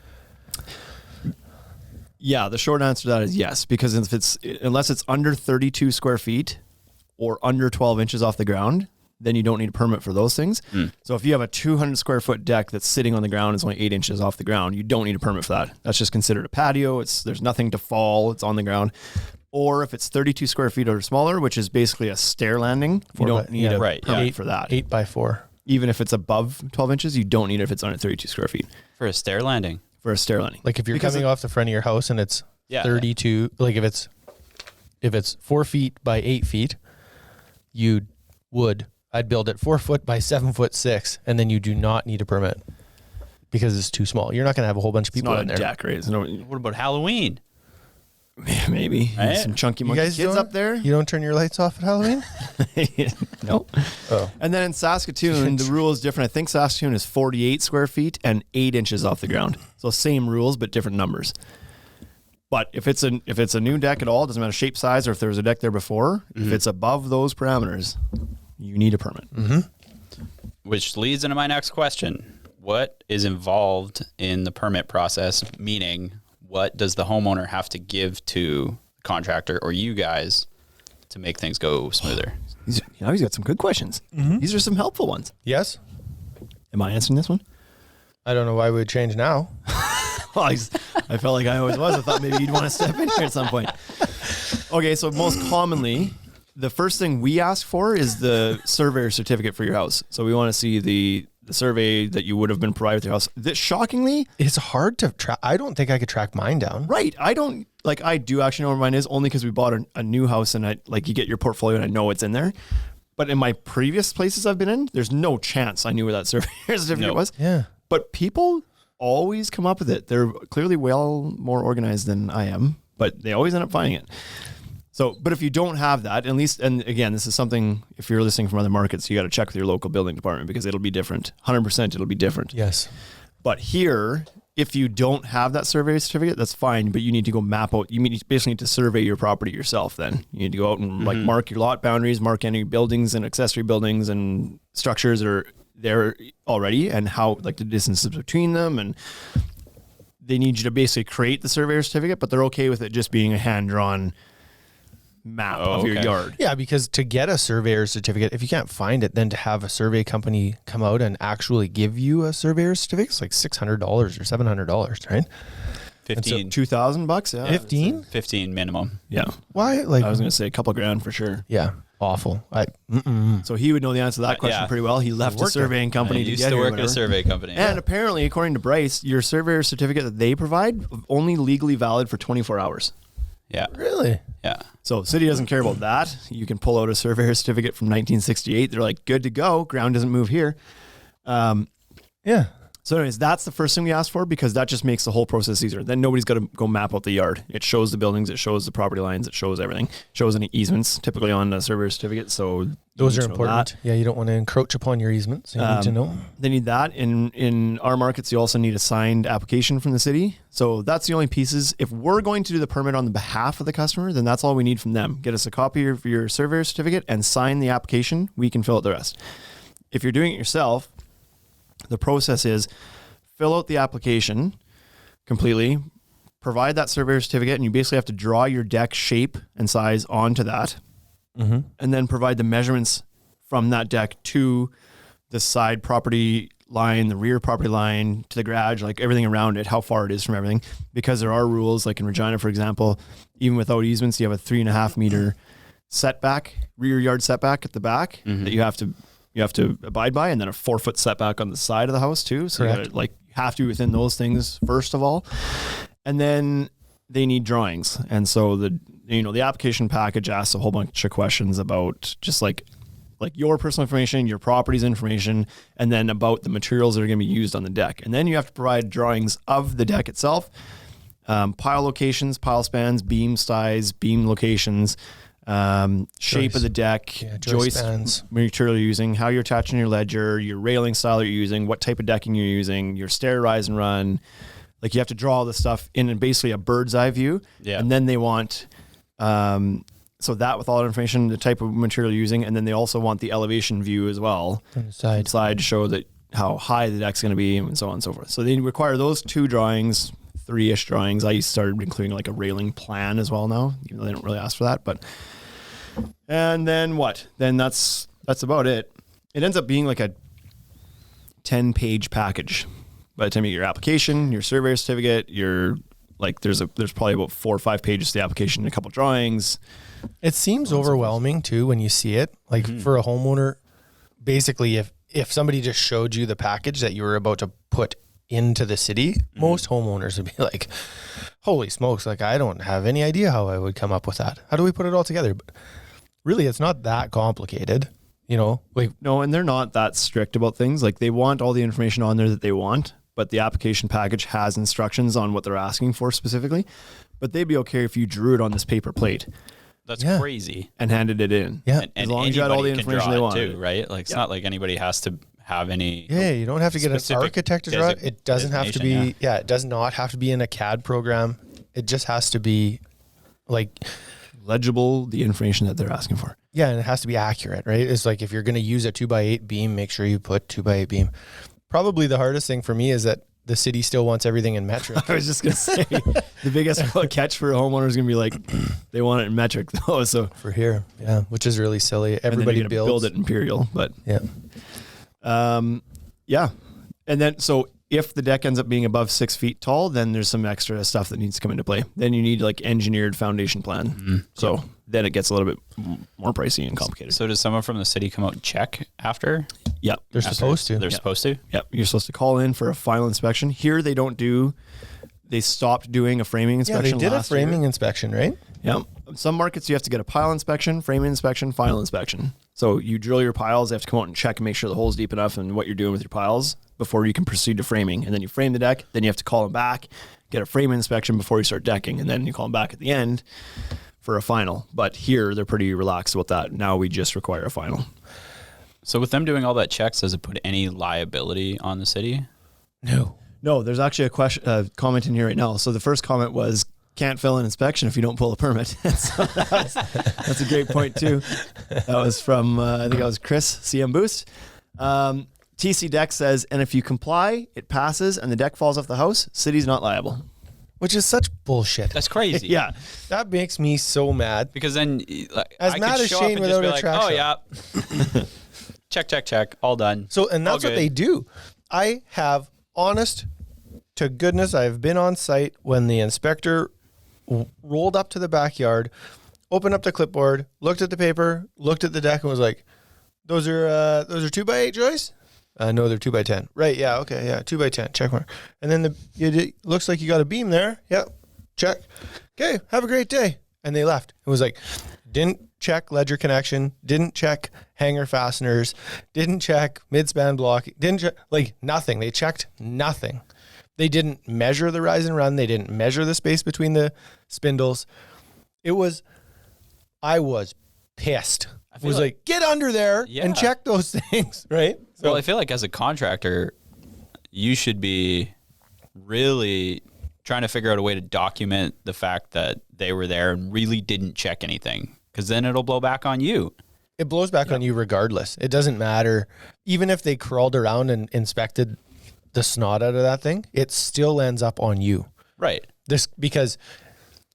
Yeah, the short answer to that is yes, because unless it's under 32 square feet or under 12 inches off the ground, then you don't need a permit for those things. So if you have a 200 square foot deck that's sitting on the ground, it's only 8 inches off the ground, you don't need a permit for that. That's just considered a patio. There's nothing to fall. It's on the ground. Or if it's 32 square feet or smaller, which is basically a stair landing, you don't need a permit for that. 8x4. Even if it's above 12 inches, you don't need it if it's under 32 square feet For a stair landing? for a stair landing. Like if you're coming off the front of your house and it's 32, like if it's 4 feet by 8 feet, I'd build it 4 foot by 7'6", and then you do not need a permit because it's too small. You're not going to have a whole bunch of people Not in a there. deck, right? What about Halloween? Maybe Right? some chunky You monkey guys kids up there. You don't turn your lights off at Halloween? No. Oh. And then in Saskatoon, the rule is different. I think Saskatoon is 48 square feet and 8 inches off the ground. So same rules, but different numbers. But if it's a new deck at all, it doesn't matter shape, size, or if there was a deck there before, if it's above those parameters, you need a permit. Which leads into my next question. What is involved in the permit process? Meaning, what does the homeowner have to give to the contractor or you guys to make things go smoother? He's got some good questions. These are some helpful ones. Yes. Am I answering this one? I don't know why we would change now. Well, I felt like I always was. I thought maybe you'd want to step in here at some point. Okay, so most commonly, the first thing we ask for is the surveyor certificate for your house. So we want to see the survey that you would have been provided with your house. Shockingly, It's hard to track. I don't think I could track mine down. right. I do actually know where mine is only because we bought a new house and you get your portfolio and I know it's in there. But in my previous places I've been in, there's no chance I knew where that surveyor certificate was. Yeah. But people always come up with it. They're clearly well more organized than I am, but they always end up finding it. So, but if you don't have that, at least, and again, this is something, if you're listening from other markets, you got to check with your local building department because it'll be different. 100% it'll be different. Yes. But here, if you don't have that survey certificate, that's fine, but you need to go map out, basically need to survey your property yourself then. You need to go out and like mark your lot boundaries, mark any buildings and accessory buildings and structures that are there already and how, like the distances between them, and they need you to basically create the surveyor certificate, but they're okay with it just being a hand-drawn map of your yard. Yeah, because to get a surveyor's certificate, if you can't find it, then to have a survey company come out and actually give you a surveyor's certificate, it's like $600 or $700, right? 15. $2,000, yeah. 15? 15 minimum. Yeah. Why? Like, I was going to say a couple grand for sure. yeah, awful. So he would know the answer to that question yeah. pretty well. He left a surveying company I to used get to here, work at a whatever. survey company. And apparently, according to Bryce, your surveyor certificate that they provide only legally valid for 24 hours. Yeah. really? Yeah. So city doesn't care about that. You can pull out a surveyor certificate from 1968. They're like, good to go. Ground doesn't move here. Yeah. So anyways, that's the first thing we ask for because that just makes the whole process easier. Then nobody's got to go map out the yard. It shows the buildings, it shows the property lines, it shows everything. It shows any easements typically on a surveyor certificate. So Those you are need to know important. that. Yeah, you don't want to encroach upon your easements. You need to know. They need that. In our markets, you also need a signed application from the city. So that's the only pieces. If we're going to do the permit on the behalf of the customer, then that's all we need from them. Get us a copy of your surveyor certificate and sign the application. We can fill out the rest. If you're doing it yourself, the process is fill out the application completely, provide that surveyor certificate, and you basically have to draw your deck shape and size onto that, and then provide the measurements from that deck to the side property line, the rear property line, to the garage, like everything around it, how far it is from everything. Because there are rules, like in Regina, for example, even without easements, you have a 3.5 meter setback, rear yard setback at the back that you have to abide by, and then a 4-foot setback on the side of the house too. So Correct. you gotta, have to be within those things first of all, and then they need drawings. And so the application package asks a whole bunch of questions about just like your personal information, your property's information, and then about the materials that are going to be used on the deck. And then you have to provide drawings of the deck itself, pile locations, pile spans, beam size, beam locations, shape of the deck, joist spans, material you're using, how you're attaching your ledger, your railing style you're using, what type of decking you're using, your stair rise and run. Like you have to draw all this stuff in basically a bird's eye view. Yeah. And then they want, so that with all that information, the type of material you're using, and then they also want the elevation view as well. From the side. Side to show that how high the deck's going to be and so on and so forth. So they require those 2 drawings, 3-ish drawings. I started including like a railing plan as well now, even though they don't really ask for that. But and then what? Then that's about it. It ends up being like a 10-page package. By the time you get your application, your surveyor certificate, there's probably about 4 or 5 pages to the application, a couple drawings. It seems overwhelming too when you see it. Like for a homeowner, basically, if somebody just showed you the package that you were about to put into the city, most homeowners would be like, "Holy smokes! Like I don't have any idea how I would come up with that. How do we put it all together?" But really, it's not that complicated. No, and they're not that strict about things. Like they want all the information on there that they want, but the application package has instructions on what they're asking for specifically. But they'd be okay if you drew it on this paper plate. That's Yeah. crazy. And handed it in. Yeah. And As long as you had all the anybody can information draw they it wanted. too, right? Like it's not like anybody has to have any. Yeah, you don't have to get an Specific architect to draw it. It doesn't have to be. designation, Yeah, it does not have to be in a CAD program. It just has to be like. Legible, the information that they're asking for. Yeah, and it has to be accurate, right? It's like if you're going to use a 2x8 beam, make sure you put 2x8 beam. Probably the hardest thing for me is that the city still wants everything in metric. I was just going to say, the biggest catch for a homeowner is going to be like, they want it in metric though. So For here, yeah, which is really silly. Everybody build builds. it imperial, but Yeah. yeah. And then, so if the deck ends up being above 6 feet tall, then there's some extra stuff that needs to come into play. Then you need like engineered foundation plan. So then it gets a little bit more pricey and complicated. So does someone from the city come out and check after? Yep. They're supposed to. They're supposed to? Yep. You're supposed to call in for a final inspection. Here they stopped doing a framing Yeah, inspection. they did a last year. framing inspection, right? Yep. Some markets you have to get a pile inspection, framing inspection, final inspection. So you drill your piles, they have to come out and check and make sure the hole's deep enough and what you're doing with your piles before you can proceed to framing. And then you frame the deck, then you have to call them back, get a frame inspection before you start decking, and then you call them back at the end for a final. But here they're pretty relaxed about that. Now we just require a final. So with them doing all that checks, does it put any liability on the city? No, there's actually a comment in here right now. So the first comment was, can't fill an inspection if you don't pull a permit. So that's a great point too. That was from, I think that was Chris, CM Boost. TC Deck says, and if you comply, it passes and the deck falls off the house, city's not liable. Which is such bullshit. That's crazy. Yeah. That makes me so mad. Because then like, As I mad could as show Shane up and without just be a like, track oh yeah. check, all done. So, and that's All what good. they do. I have, honest to goodness, I've been on site when the inspector rolled up to the backyard, opened up the clipboard, looked at the paper, looked at the deck, and was like, "Those are 2x8 joists." No, they're 2x10. Right? Yeah. Okay. Yeah. 2x10. Check mark. And then it looks like you got a beam there. Yep. Check. Okay. Have a great day. And they left. It was like, didn't check ledger connection, didn't check hanger fasteners, didn't check midspan block, didn't check, like nothing. They checked nothing. They didn't measure the rise and run. They didn't measure the space between the spindles. I was pissed. I was like, get under there and check those things, right? So, Well, I feel like as a contractor, you should be really trying to figure out a way to document the fact that they were there and really didn't check anything, because then it'll blow back on you. it blows back on you regardless. It doesn't matter. Even if they crawled around and inspected the snot out of that thing, it still ends up on you. Right. Because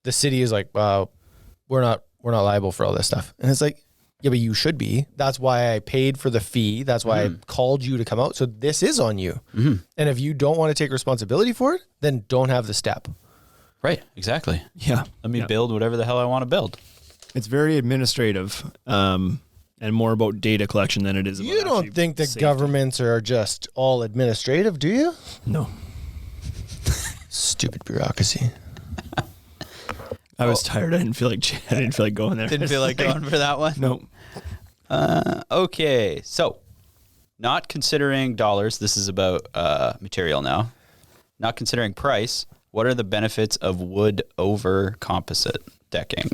the city is like, we're not liable for all this stuff. And it's like, yeah, but you should be. That's why I paid for the fee. That's why I called you to come out. So this is on you. Mm-hmm. And if you don't want to take responsibility for it, then don't have the step. Right. Exactly. Yeah. Let me build whatever the hell I want to build. It's very administrative, and more about data collection than it is about You don't actually think that safety. governments are just all administrative, do you? No. Stupid bureaucracy. I was tired. I didn't feel like going there. Didn't feel like going for that one. No. Okay, so not considering dollars, this is about material now. Not considering price, what are the benefits of wood over composite decking?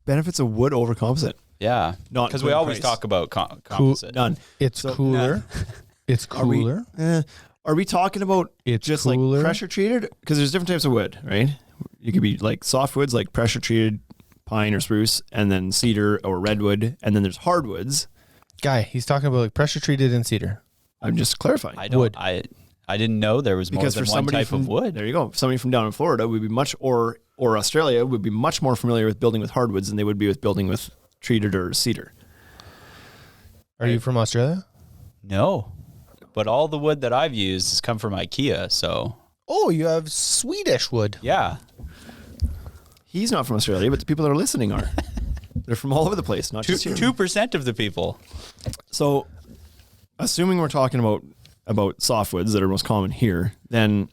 Benefits of wood over composite. Yeah, Not because we good always price. talk about composite. None. It's cooler. It's cooler. Are we talking about It's just cooler. like pressure treated? Because there's different types of wood, right? You could be like soft woods, like pressure treated pine or spruce, and then cedar or redwood, and then there's hardwoods. Guy, he's talking about like pressure treated and cedar. I'm just clarifying. I don't. Wood. I didn't know there was more Because than for one somebody type from of wood. there you go. Somebody from down in Florida would be much, or Australia would be much more familiar with building with hardwoods than they would be with building with treated or cedar. Are you from Australia? No, but all the wood that I've used has come from IKEA. So Oh, you have Swedish wood. yeah, He's not from Australia, but the people that are listening are. They're from all over the place, not just here. 2% of the people. So, assuming we're talking about softwoods that are most common here, then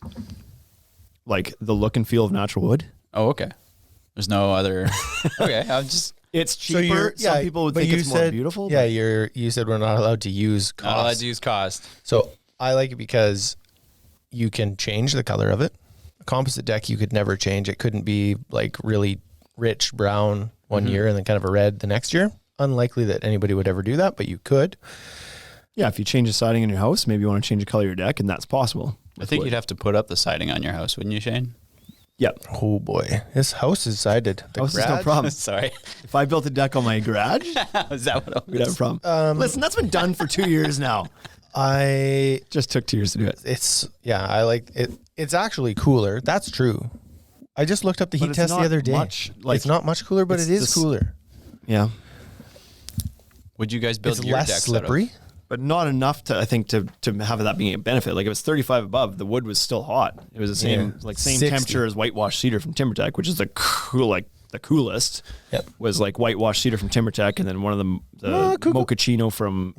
like the look and feel of natural wood. Oh, okay. There's no other. Okay, I'm just It's cheaper. Some people would but think you it's said, more beautiful. Yeah, but you said we're not allowed to use cost. not allowed to use cost. So I like it because you can change the color of it. A composite deck you could never change. It couldn't be like really rich brown one year and then kind of a red the next year. Unlikely that anybody would ever do that, but you could. yeah, if you change the siding in your house, maybe you want to change the color of your deck, and that's possible. I think you'd have to put up the siding on your house, wouldn't you, Shane? Yep. Oh boy, this house is sided. The House is no garage- problem. Sorry. If I built a deck on my garage, Is that what it we'd have a was? problem. Listen, that's been done for 2 years now. Just took 2 years to do it. I like it. It's actually cooler. That's true. I just looked up the But heat it's test the not other day. much, like- it's not much cooler, but it's it is this- cooler. Yeah. Would you guys build It's your less decks slippery. But not enough to, I think, to have that being a benefit. Like if it's 35 above, the wood was still hot. It was the same, Yeah. same 60. temperature as whitewashed cedar from TimberTech, which is the coolest. Yep. Was like whitewashed cedar from TimberTech, and then one of the mochaccino from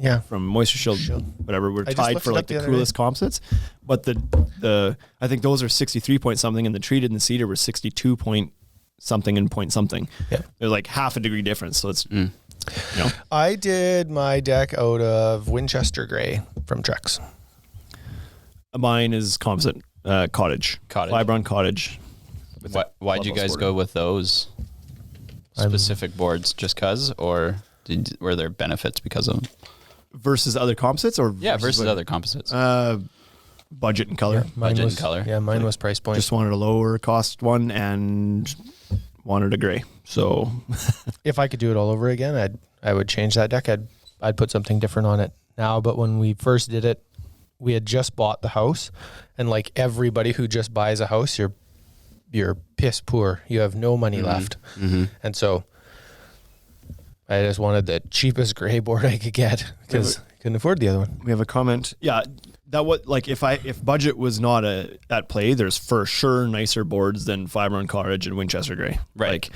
Moisture Shield, whatever. We're I just tied looked for it like up the the other coolest composites. But the I think those are 63 point something, and the treated and the cedar were 62 point something and point something. Yeah. They're like half a degree difference. So it's you know. I did my deck out of Winchester gray from Trex. Mine is composite cottage. Cottage. Fibron cottage. Why'd you guys go with those specific boards? Just cause, or were there benefits because of them? Versus other composites, or Versus what? other composites. Budget and color. Mine Budget was and color. Yeah, mine was price point. Just wanted a lower cost one and wanted a gray. So If I could do it all over again, I would change that deck. I'd put something different on it now. But when we first did it, we had just bought the house, and like everybody who just buys a house, you're piss poor. You have no money left, and so I just wanted the cheapest gray board I could get because I couldn't afford the other one. we have a comment. Yeah, that what like if budget was not at play, there's for sure nicer boards than Fibron Cottage and Winchester Gray. Right. Like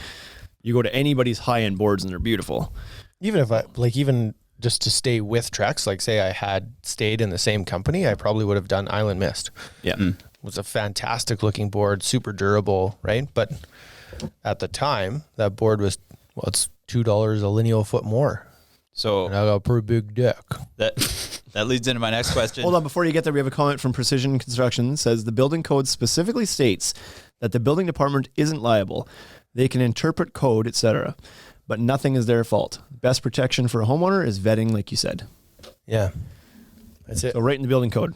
you go to anybody's high end boards and they're beautiful. Even if even just to stay with Trex, like say I had stayed in the same company, I probably would have done Island Mist. Yeah. It was a fantastic looking board, super durable, right? But at the time, that board was, it's $2 a lineal foot more. So And I got a pretty big deck. that leads into my next question. Hold on, before you get there, we have a comment from Precision Construction. It says the building code specifically states that the building department isn't liable. They can interpret code, etc., but nothing is their fault. Best protection for a homeowner is vetting, like you said. Yeah. That's it. So right in the building code.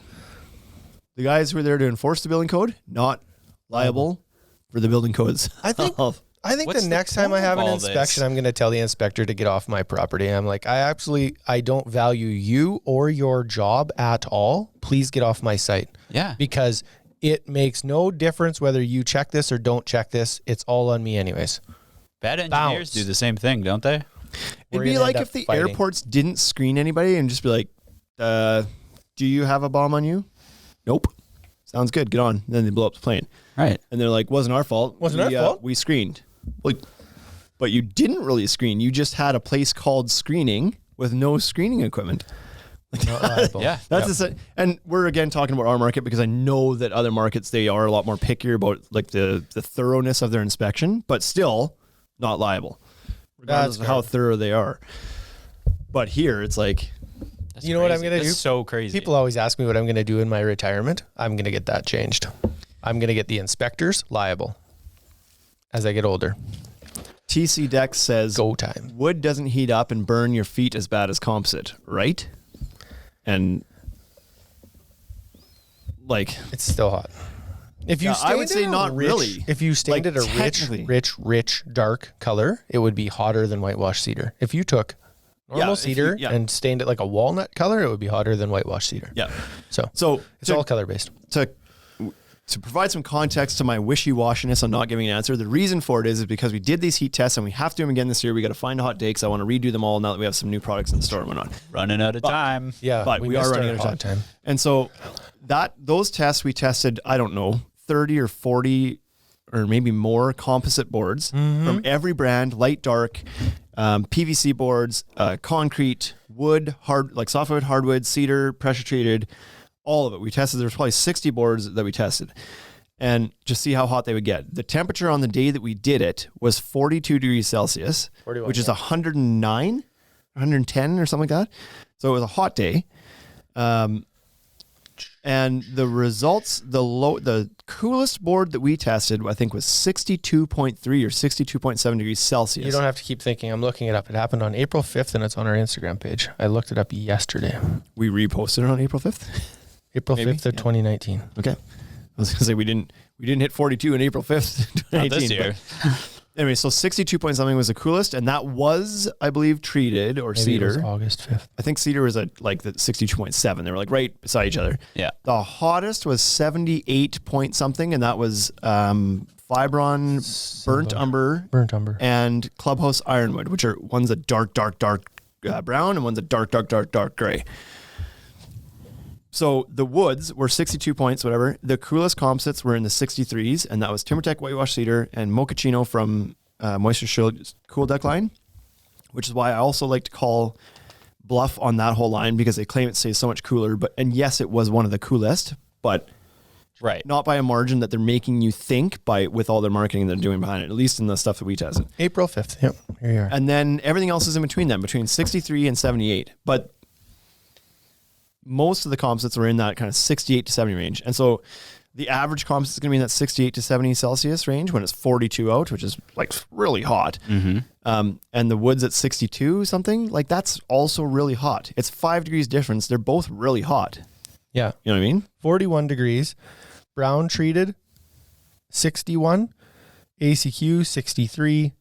The guys who are there to enforce the building code, not liable for the building codes. I think What's the the next time I point have of an all inspection, this? I'm going to tell the inspector to get off my property. I'm like, I don't value you or your job at all. Please get off my site. Yeah. Because it makes no difference whether you check this or don't check this. It's all on me anyways. Bad engineers Bounce. do the same thing, don't they? We're It'd be gonna like end if up the fighting. airports didn't screen anybody and just be like, do you have a bomb on you? Nope. Sounds good. Get on. And then they blow up the plane. Right. And they're like, wasn't our fault. Wasn't our fault. We screened. Like, but you didn't really screen. You just had a place called screening with no screening equipment. Not liable. Yeah. That's and we're again talking about our market because I know that other markets, they are a lot more pickier about like the thoroughness of their inspection, but still not liable, regardless of how thorough they are. But here it's like, That's You know what I'm crazy. going to do? That's so crazy. People always ask me what I'm going to do in my retirement. I'm going to get that changed. I'm going to get the inspectors liable as I get older. TC Dex says, Go time. wood doesn't heat up and burn your feet as bad as composite, right? And like, It's still hot. If you Yeah, I would stained say it a not rich- really. If you stained Like, it a technically. rich dark color, it would be hotter than whitewash cedar. If you took normal if you- cedar yeah. and stained it like a walnut color, it would be hotter than whitewash cedar. yeah. So So it's all color based. to provide some context to my wishy-washiness on not giving an answer, the reason for it is because we did these heat tests and we have to do them again this year. We got to find a hot day because I want to redo them all now that we have some new products in the store and whatnot. Running out of time. Yeah, But we are missed running our out of hot time. And so those tests we tested, I don't know, 30 or 40 or maybe more composite boards from every brand, light, dark, PVC boards, concrete, wood, hard, like softwood, hardwood, cedar, pressure treated, all of it. We tested, there's probably 60 boards that we tested and just see how hot they would get. The temperature on the day that we did it was 42 degrees Celsius, 41, which is yeah. 109, 110 or something like that. So it was a hot day. And the results, the coolest board that we tested, I think was 62.3 or 62.7 degrees Celsius. You don't have to keep thinking. I'm looking it up. It happened on April 5th and it's on our Instagram page. I looked it up yesterday. We reposted it on April 5th. April Maybe, 5th of 2019. Okay. I was gonna say we didn't hit 42 on April 5th, 2018. Not this year. Anyway, so 62 point something was the coolest, and that was, I believe, treated or Maybe it was cedar. August 5th. I think cedar was at like the 62.7. They were like right beside each other. Yeah. The hottest was 78 point something, and that was Fibron burnt umber Burnt umber. and Clubhouse ironwood, which are one's a dark brown and one's a dark gray. So the woods were 62 points, whatever. The coolest composites were in the 63s, and that was TimberTech whitewash cedar and mochaccino from Moisture Shield Cool Deck line, which is why I also like to call bluff on that whole line because they claim it stays so much cooler. And yes, it was one of the coolest, but Right. not by a margin that they're making you think with all their marketing they're doing behind it, at least in the stuff that we tested. April 5th. Yep. Here you are. And then everything else is in between them, between 63 and 78. But most of the composites are in that kind of 68 to 70 range. And so the average composite is going to be in that 68 to 70 Celsius range when it's 42 out, which is like really hot. And the wood's at 62 something, like that's also really hot. It's 5 degrees difference. They're both really hot. Yeah. You know what I mean? 41 degrees. Brown treated, 61. ACQ, 63.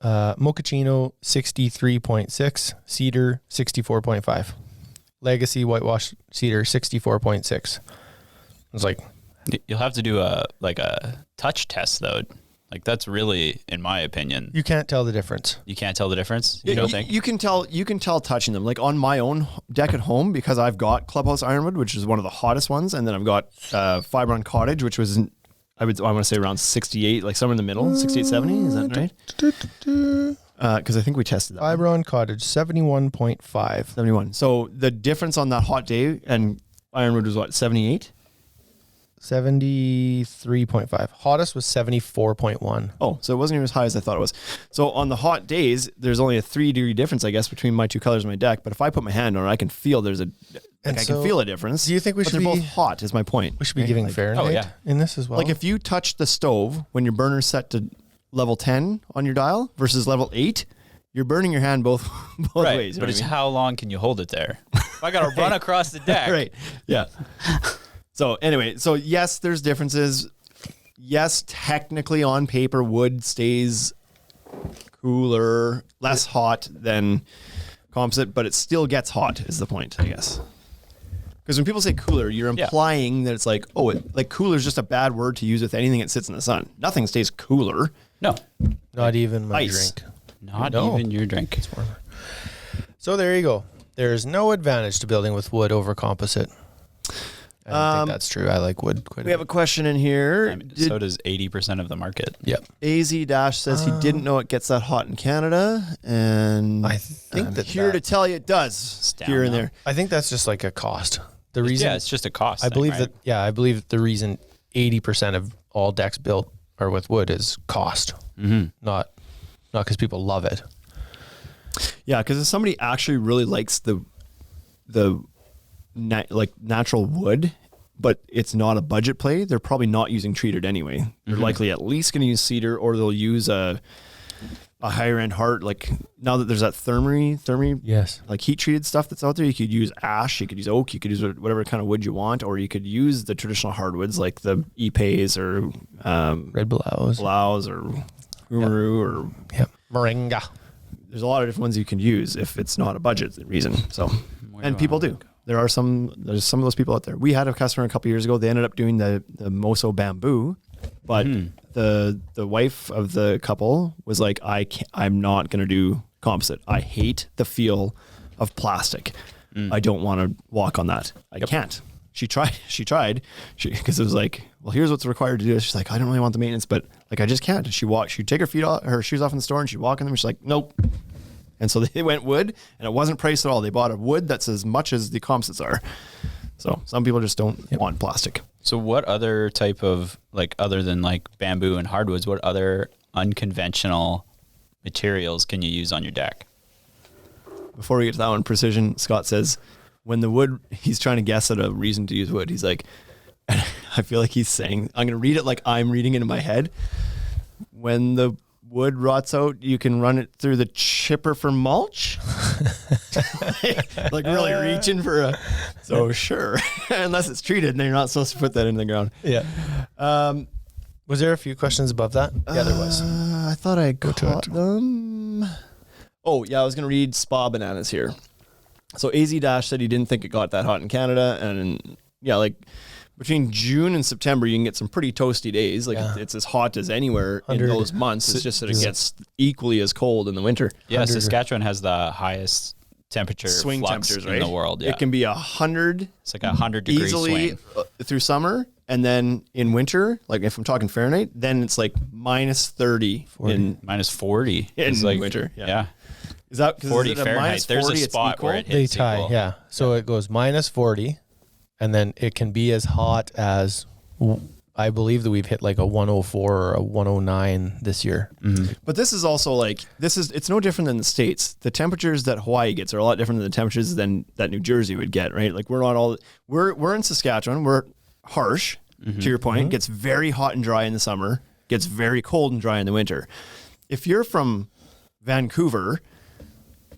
Mochaccino, 63.6. Cedar, 64.5. Legacy whitewash cedar, 64.6. It's like, You'll have to do a touch test though. Like that's really, in my opinion, you can't tell the difference. you can't tell the difference. You don't think? You can tell touching them. Like on my own deck at home, because I've got Clubhouse Ironwood, which is one of the hottest ones, and then I've got Fibron Cottage, which was I want to say around 68, like somewhere in the middle, 68, 70. Is that right? Because I think we tested that. Fibron Cottage, 71.5. 71. So the difference on that hot day and Ironwood was what, 78? 73.5. Hottest was 74.1. Oh, so it wasn't even as high as I thought it was. So on the hot days, there's only a 3 degree difference, I guess, between my two colors in my deck. But if I put my hand on it, I can feel I can feel a difference. do you think we but should they're be- both hot? Is my point. We should be giving Fahrenheit yeah. in this as well. Like if you touch the stove when your burner's set to level 10 on your dial versus level 8, you're burning your hand both Right. ways. You know But it's what I mean? how long can you hold it there? If I got to run across the deck. Right. Yeah. So anyway, so yes, there's differences. Yes, technically on paper, wood stays cooler, less hot than composite, but it still gets hot is the point, I guess. Because when people say cooler, you're implying that it's like, like cooler is just a bad word to use with anything that sits in the sun. Nothing stays cooler. No. not even my Ice. drink. Not No. even your drink. So there you go. There's no advantage to building with wood over composite. I don't think that's true. I like wood quite a We have a bit. question in here. I mean, so does 80% of the market. Yep. AZ- says he didn't know it gets that hot in Canada, and I think I'm that here to tell you it does down here and now. there. I think that's just like a cost. The reason Yeah, it's just a cost. I thing, believe right? that I believe the reason 80% of all decks built are with wood is cost. Mm-hmm. Not because people love it. Yeah, because if somebody actually really likes the natural wood, but it's not a budget play, they're probably not using treated anyway. They're likely at least going to use cedar, or they'll use a higher end heart. Like now that there's that thermy, Yes. like heat treated stuff that's out there, you could use ash, you could use oak, you could use whatever kind of wood you want, or you could use the traditional hardwoods like the Ipe's or Red blouse. Blouse or Umaru or Yep. Moringa. there's a lot of different ones you can use if it's not a budget reason. So, and people do. There's some of those people out there. We had a customer a couple years ago. They ended up doing the Moso bamboo, but the wife of the couple was like, I'm not going to do composite. I hate the feel of plastic. I don't want to walk on that. I can't. She tried because it was like, well, here's what's required to do. She's like, I don't really want the maintenance, but like, I just can't. She'd take her shoes off in the store and she'd walk in them. She's like, nope. And so they went wood, and it wasn't priced at all. They bought a wood that's as much as the composites are. So some people just don't want plastic. So what other type of, like, other than like bamboo and hardwoods, what other unconventional materials can you use on your deck? Before we get to that one, Precision, Scott says, when the wood, he's trying to guess at a reason to use wood. He's like, I feel like he's saying, I'm going to read it like I'm reading it in my head. When the wood rots out, you can run it through the chipper for mulch. Like really reaching for a, so sure. Unless it's treated, and you're not supposed to put that in the ground. Yeah. Was there a few questions above that? Yeah, there was. I thought I caught them. Oh, yeah, I was going to read Spa Bananas here. So AZ- said he didn't think it got that hot in Canada. And yeah, like between June and September, you can get some pretty toasty days. Like it's as hot as anywhere in 100. those months. It's just that it gets equally as cold in the winter. Yeah, 100. Saskatchewan has the highest temperature Swing flux temperatures, in right? the world. Yeah. It can be 100 It's like 100-degree easily swing. through summer. And then in winter, like if I'm talking Fahrenheit, then it's like minus 30 in Minus 40. In It's like, winter, yeah. Yeah. Is that 'cause 40 is it a Fahrenheit. minus There's 40, a it's spot equal? where it They hits tie, equal. yeah. So it goes minus 40, and then it can be as hot as, I believe that we've hit like a 104 or a 109 this year. But this is also like, it's no different than the States. The temperatures that Hawaii gets are a lot different than the temperatures than that New Jersey would get, right? Like we're in Saskatchewan, we're harsh, to your point, gets very hot and dry in the summer, gets very cold and dry in the winter. If you're from Vancouver,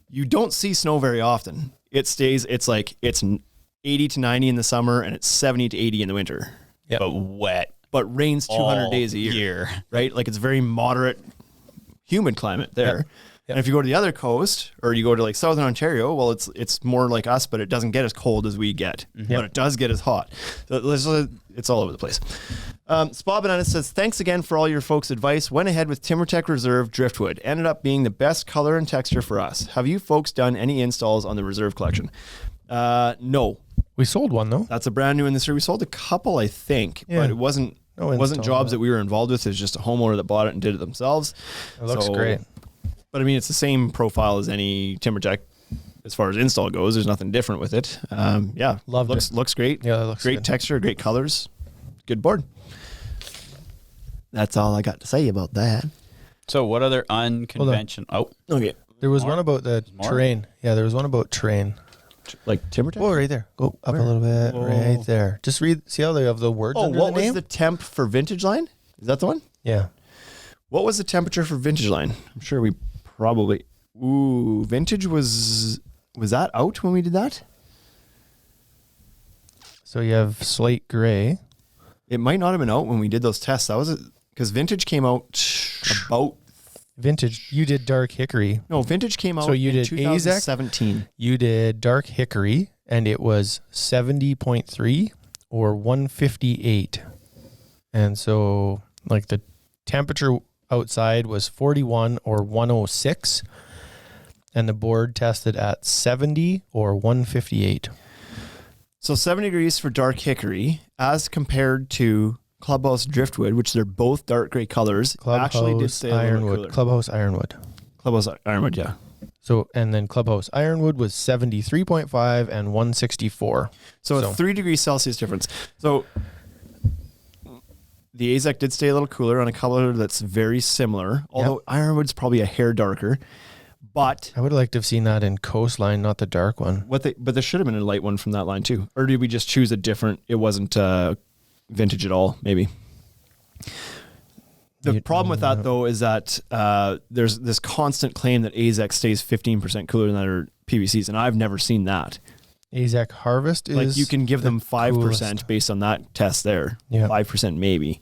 you don't see snow very often. It's 80 to 90 in the summer and it's 70 to 80 in the winter. Yep. But wet. But rains 200 all days a year, right? Like it's very moderate, humid climate there. Yep. And if you go to the other coast or you go to like Southern Ontario, well, it's more like us, but it doesn't get as cold as we get, but it does get as hot. So it's all over the place. Spa Banana says, thanks again for all your folks' advice. Went ahead with TimberTech Reserve Driftwood. Ended up being the best color and texture for us. Have you folks done any installs on the Reserve collection? No. We sold one though. That's a brand new in this year. We sold a couple, I think, Yeah. but it wasn't install, jobs that we were involved with. It was just a homeowner that bought it and did it themselves. It looks great. But I mean, it's the same profile as any TimberTech as far as install goes. There's nothing different with it. Yeah, Loved it. Looks great. Yeah, it looks great good. texture, great colors, good board. That's all I got to say about that. So what other unconventional? Oh, Okay, There was More? one about the more? terrain. Yeah, there was one about terrain. like TimberTech. Oh, right there. Go up a little bit. Right there. Just read. See how they have the words Oh, under what the name? was the temp for Vintage Line? Is that the one? Yeah. What was the temperature for Vintage Line? I'm sure we probably. Ooh, Vintage was that out when we did that? So you have slate gray. It might not have been out when we did those tests. That was because Vintage came out about. Vintage. You did dark hickory. No, Vintage came out So you in did 2017. You did dark hickory, and it was 70.3 or 158. And so, like, the temperature outside was 41 or 106, and the board tested at 70 or 158. So 70 degrees for dark hickory as compared to Clubhouse driftwood, which they're both dark gray colors. Actually did stay a little Ironwood. cooler. Clubhouse Ironwood. Clubhouse Ironwood, yeah. So, and then Clubhouse Ironwood was 73.5 and 164. So a 3 degrees Celsius difference. So the AZEK did stay a little cooler on a color that's very similar, although Ironwood's probably a hair darker. But I would have liked to have seen that in Coastline, not the dark one. but there should have been a light one from that line too. Or did we just choose a different? It wasn't vintage at all, maybe. The problem with that though is that there's this constant claim that AZEK stays 15% cooler than other PVCs, and I've never seen that. AZEK Harvest is Like you can give them 5% coolest. based on that test there. Yeah. 5% maybe.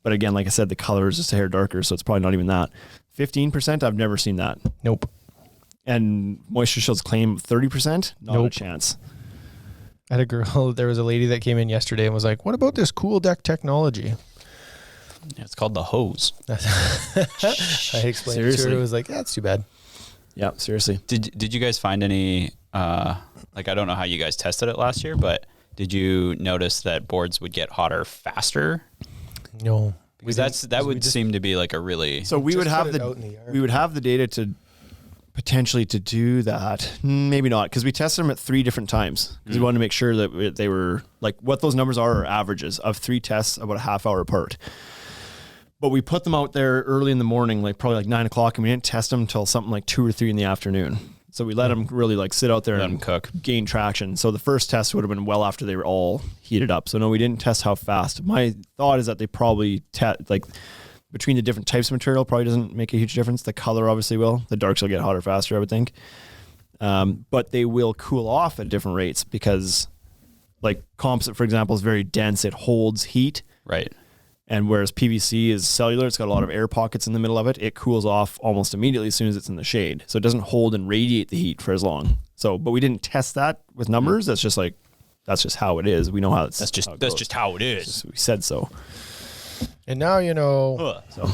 But again, like I said, the color is just a hair darker, so it's probably not even that. 15%, I've never seen that. Nope. And Moisture Shield's claim 30%, not a Nope. chance. I had a girl, there was a lady that came in yesterday and was like, what about this cool deck technology? Yeah, it's called the hose. I explained it to Seriously? her. It was like, that's too bad. Yeah, seriously. Did you guys find any, like, I don't know how you guys tested it last year, but did you notice that boards would get hotter faster? No. Because that would seem to be like a really... So we would Just have put it out in the yard. we would have the data to potentially to do that. Maybe not, because we tested them at 3 different times because we wanted to make sure that they were like what those numbers are averages of 3 tests about a half hour apart. But we put them out there early in the morning, like probably like 9 o'clock, and we didn't test them until something like 2 or 3 in the afternoon. So we let them really like sit out there Let and them cook. gain traction. So the first test would have been well after they were all heated up. So no, we didn't test how fast. My thought is that they probably like between the different types of material probably doesn't make a huge difference. The color obviously will. The darks will get hotter faster, I would think. But they will cool off at different rates because like composite, for example, is very dense. It holds heat. Right. And whereas PVC is cellular, it's got a lot of air pockets in the middle of it. It cools off almost immediately as soon as it's in the shade. So it doesn't hold and radiate the heat for as long. So, but we didn't test that with numbers. That's just how it is. We know how it's. That's just how it is. We said so. And now you know. So.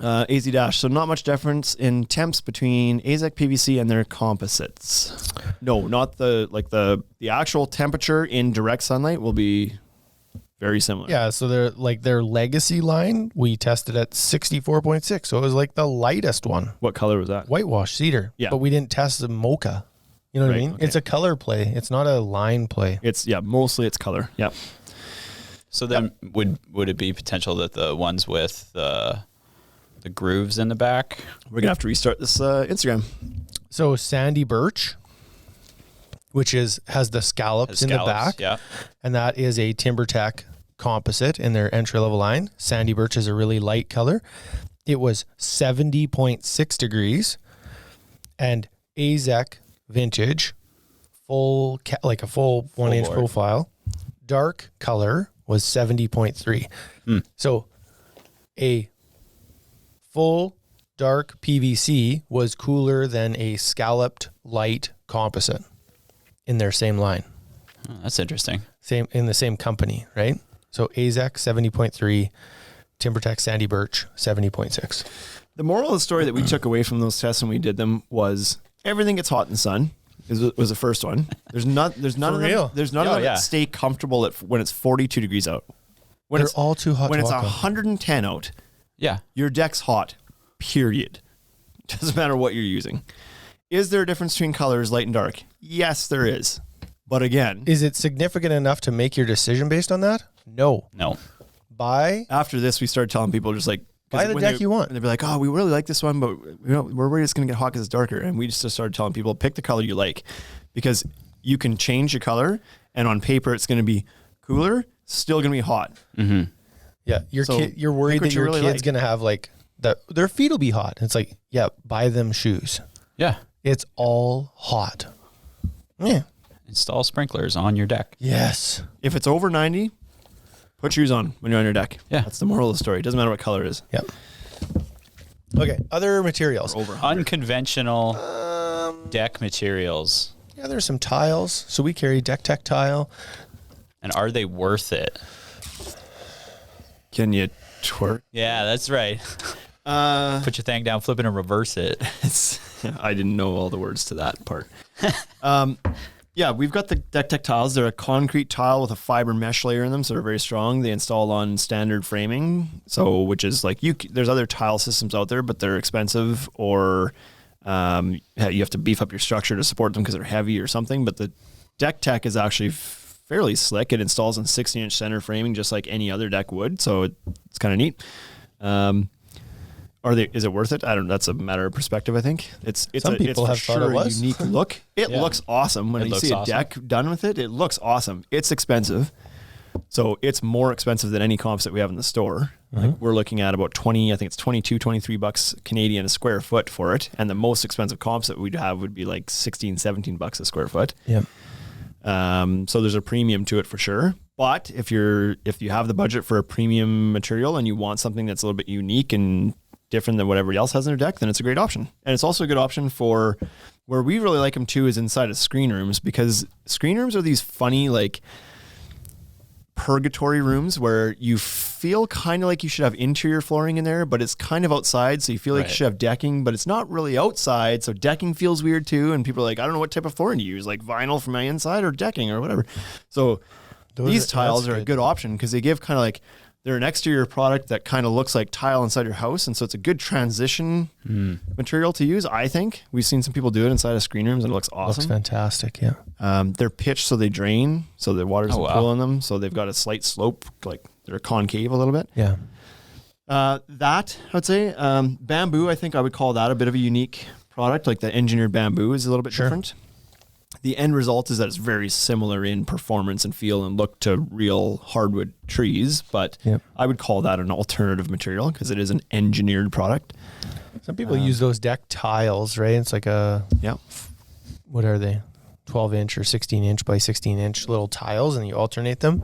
AZ Dash. So not much difference in temps between AZEK PVC and their composites. No, not the actual temperature in direct sunlight will be very similar. Yeah, so they're like their legacy line, we tested at 64.6. So it was like the lightest one. What color was that? Whitewash cedar. Yeah. But we didn't test the mocha. You know what I Right, mean? okay. It's a color play. It's not a line play. It's mostly it's color. Yep. So then would it be potential that the ones with the grooves in the back? We're gonna have to restart this Instagram. So sandy birch, which has the scallops in the back. Yeah. And that is a TimberTech composite in their entry-level line. Sandy birch is a really light color. It was 70.6 degrees. And AZEK vintage, like a full 1-inch board. profile, dark color was 70.3. So a full dark PVC was cooler than a scalloped light composite in their same line. Oh, that's interesting. Same in the same company, right? So AZEK 70.3, TimberTech Sandy Birch 70.6. The moral of the story that we took away from those tests when we did them was everything gets hot in the sun. Was the first one. There's none of them. There's none of them that stay comfortable when it's 42 degrees out. When They're it's all too hot When to it's walk on. 110 out, Yeah. your deck's hot. Period. Doesn't matter what you're using. Is there a difference between colors, light and dark? Yes, there is. But again, Is it significant enough to make your decision based on that? No. No. Buy after this, we started telling people just like, 'cause Buy the when deck you want. And they'd be like, oh, we really like this one, but we're worried it's going to get hot because it's darker. And we just started telling people, pick the color you like because you can change the color and on paper it's going to be cooler, still going to be hot. Yeah, So you're worried pick what that you your really kid's like. gonna have like their feet will be hot. It's like, yeah, buy them shoes. Yeah. It's all hot. Yeah. Install sprinklers on your deck. Yes. If it's over 90, put shoes on when you're on your deck. Yeah. That's the moral of the story. It doesn't matter what color it is. Yep. Okay. Other materials. Unconventional deck materials. Yeah, there's some tiles. So we carry Deck Tech tile. And are they worth it? Can you twerk? Yeah, that's right. Put your thing down, flip it, and reverse it. I didn't know all the words to that part. Yeah, we've got the Deck Tech tiles. They're a concrete tile with a fiber mesh layer in them, so they're very strong. They install on standard framing, so which is like there's other tile systems out there, but they're expensive, or you have to beef up your structure to support them because they're heavy or something. But the Deck Tech is actually fairly slick. It installs on 16-inch center framing just like any other deck would, so it's kind of neat. Is it worth it? I don't know. That's a matter of perspective, I think. It's Some people have thought it was. a unique look. It looks awesome. When you see a deck done with it, it looks awesome. It's expensive. So it's more expensive than any comps that we have in the store. Like we're looking at about 20, I think it's 22, 23 bucks Canadian a square foot for it. And the most expensive comps that we'd have would be like 16, 17 bucks a square foot. Yep. So there's a premium to it for sure. But if you have the budget for a premium material and you want something that's a little bit unique and different than what everybody else has in their deck, then it's a great option. And it's also a good option for where we really like them too is inside of screen rooms, because screen rooms are these funny, like purgatory rooms where you feel kind of like you should have interior flooring in there, but it's kind of outside. So you feel like you should have decking, but it's not really outside. So decking feels weird too. And people are like, I don't know what type of flooring to use, like vinyl for my inside or decking or whatever. So these tiles are a good option because they give kind of like, they're an exterior product that kind of looks like tile inside your house. And so it's a good transition material to use, I think. We've seen some people do it inside of screen rooms and it looks awesome. Looks fantastic, yeah. They're pitched so they drain, so the water doesn't pool in them. So they've got a slight slope, like they're concave a little bit. Yeah. That, I would say, bamboo, I think I would call that a bit of a unique product. Like the engineered bamboo is a little bit different. The end result is that it's very similar in performance and feel and look to real hardwood trees, but I would call that an alternative material because it is an engineered product. Some people use those deck tiles, right? It's like what are they? 12-inch or 16-inch by 16-inch little tiles, and you alternate them.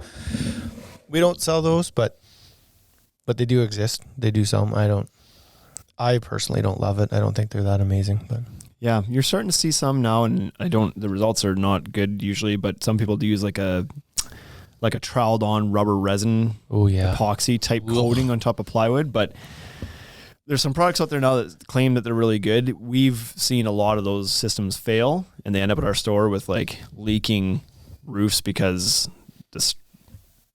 We don't sell those, but they do exist. They do sell them. I personally don't love it. I don't think they're that amazing, but. Yeah, you're starting to see some now, and the results are not good usually, but some people do use like a troweled on rubber resin epoxy type coating on top of plywood, but there's some products out there now that claim that they're really good. We've seen a lot of those systems fail, and they end up at our store with like leaking roofs because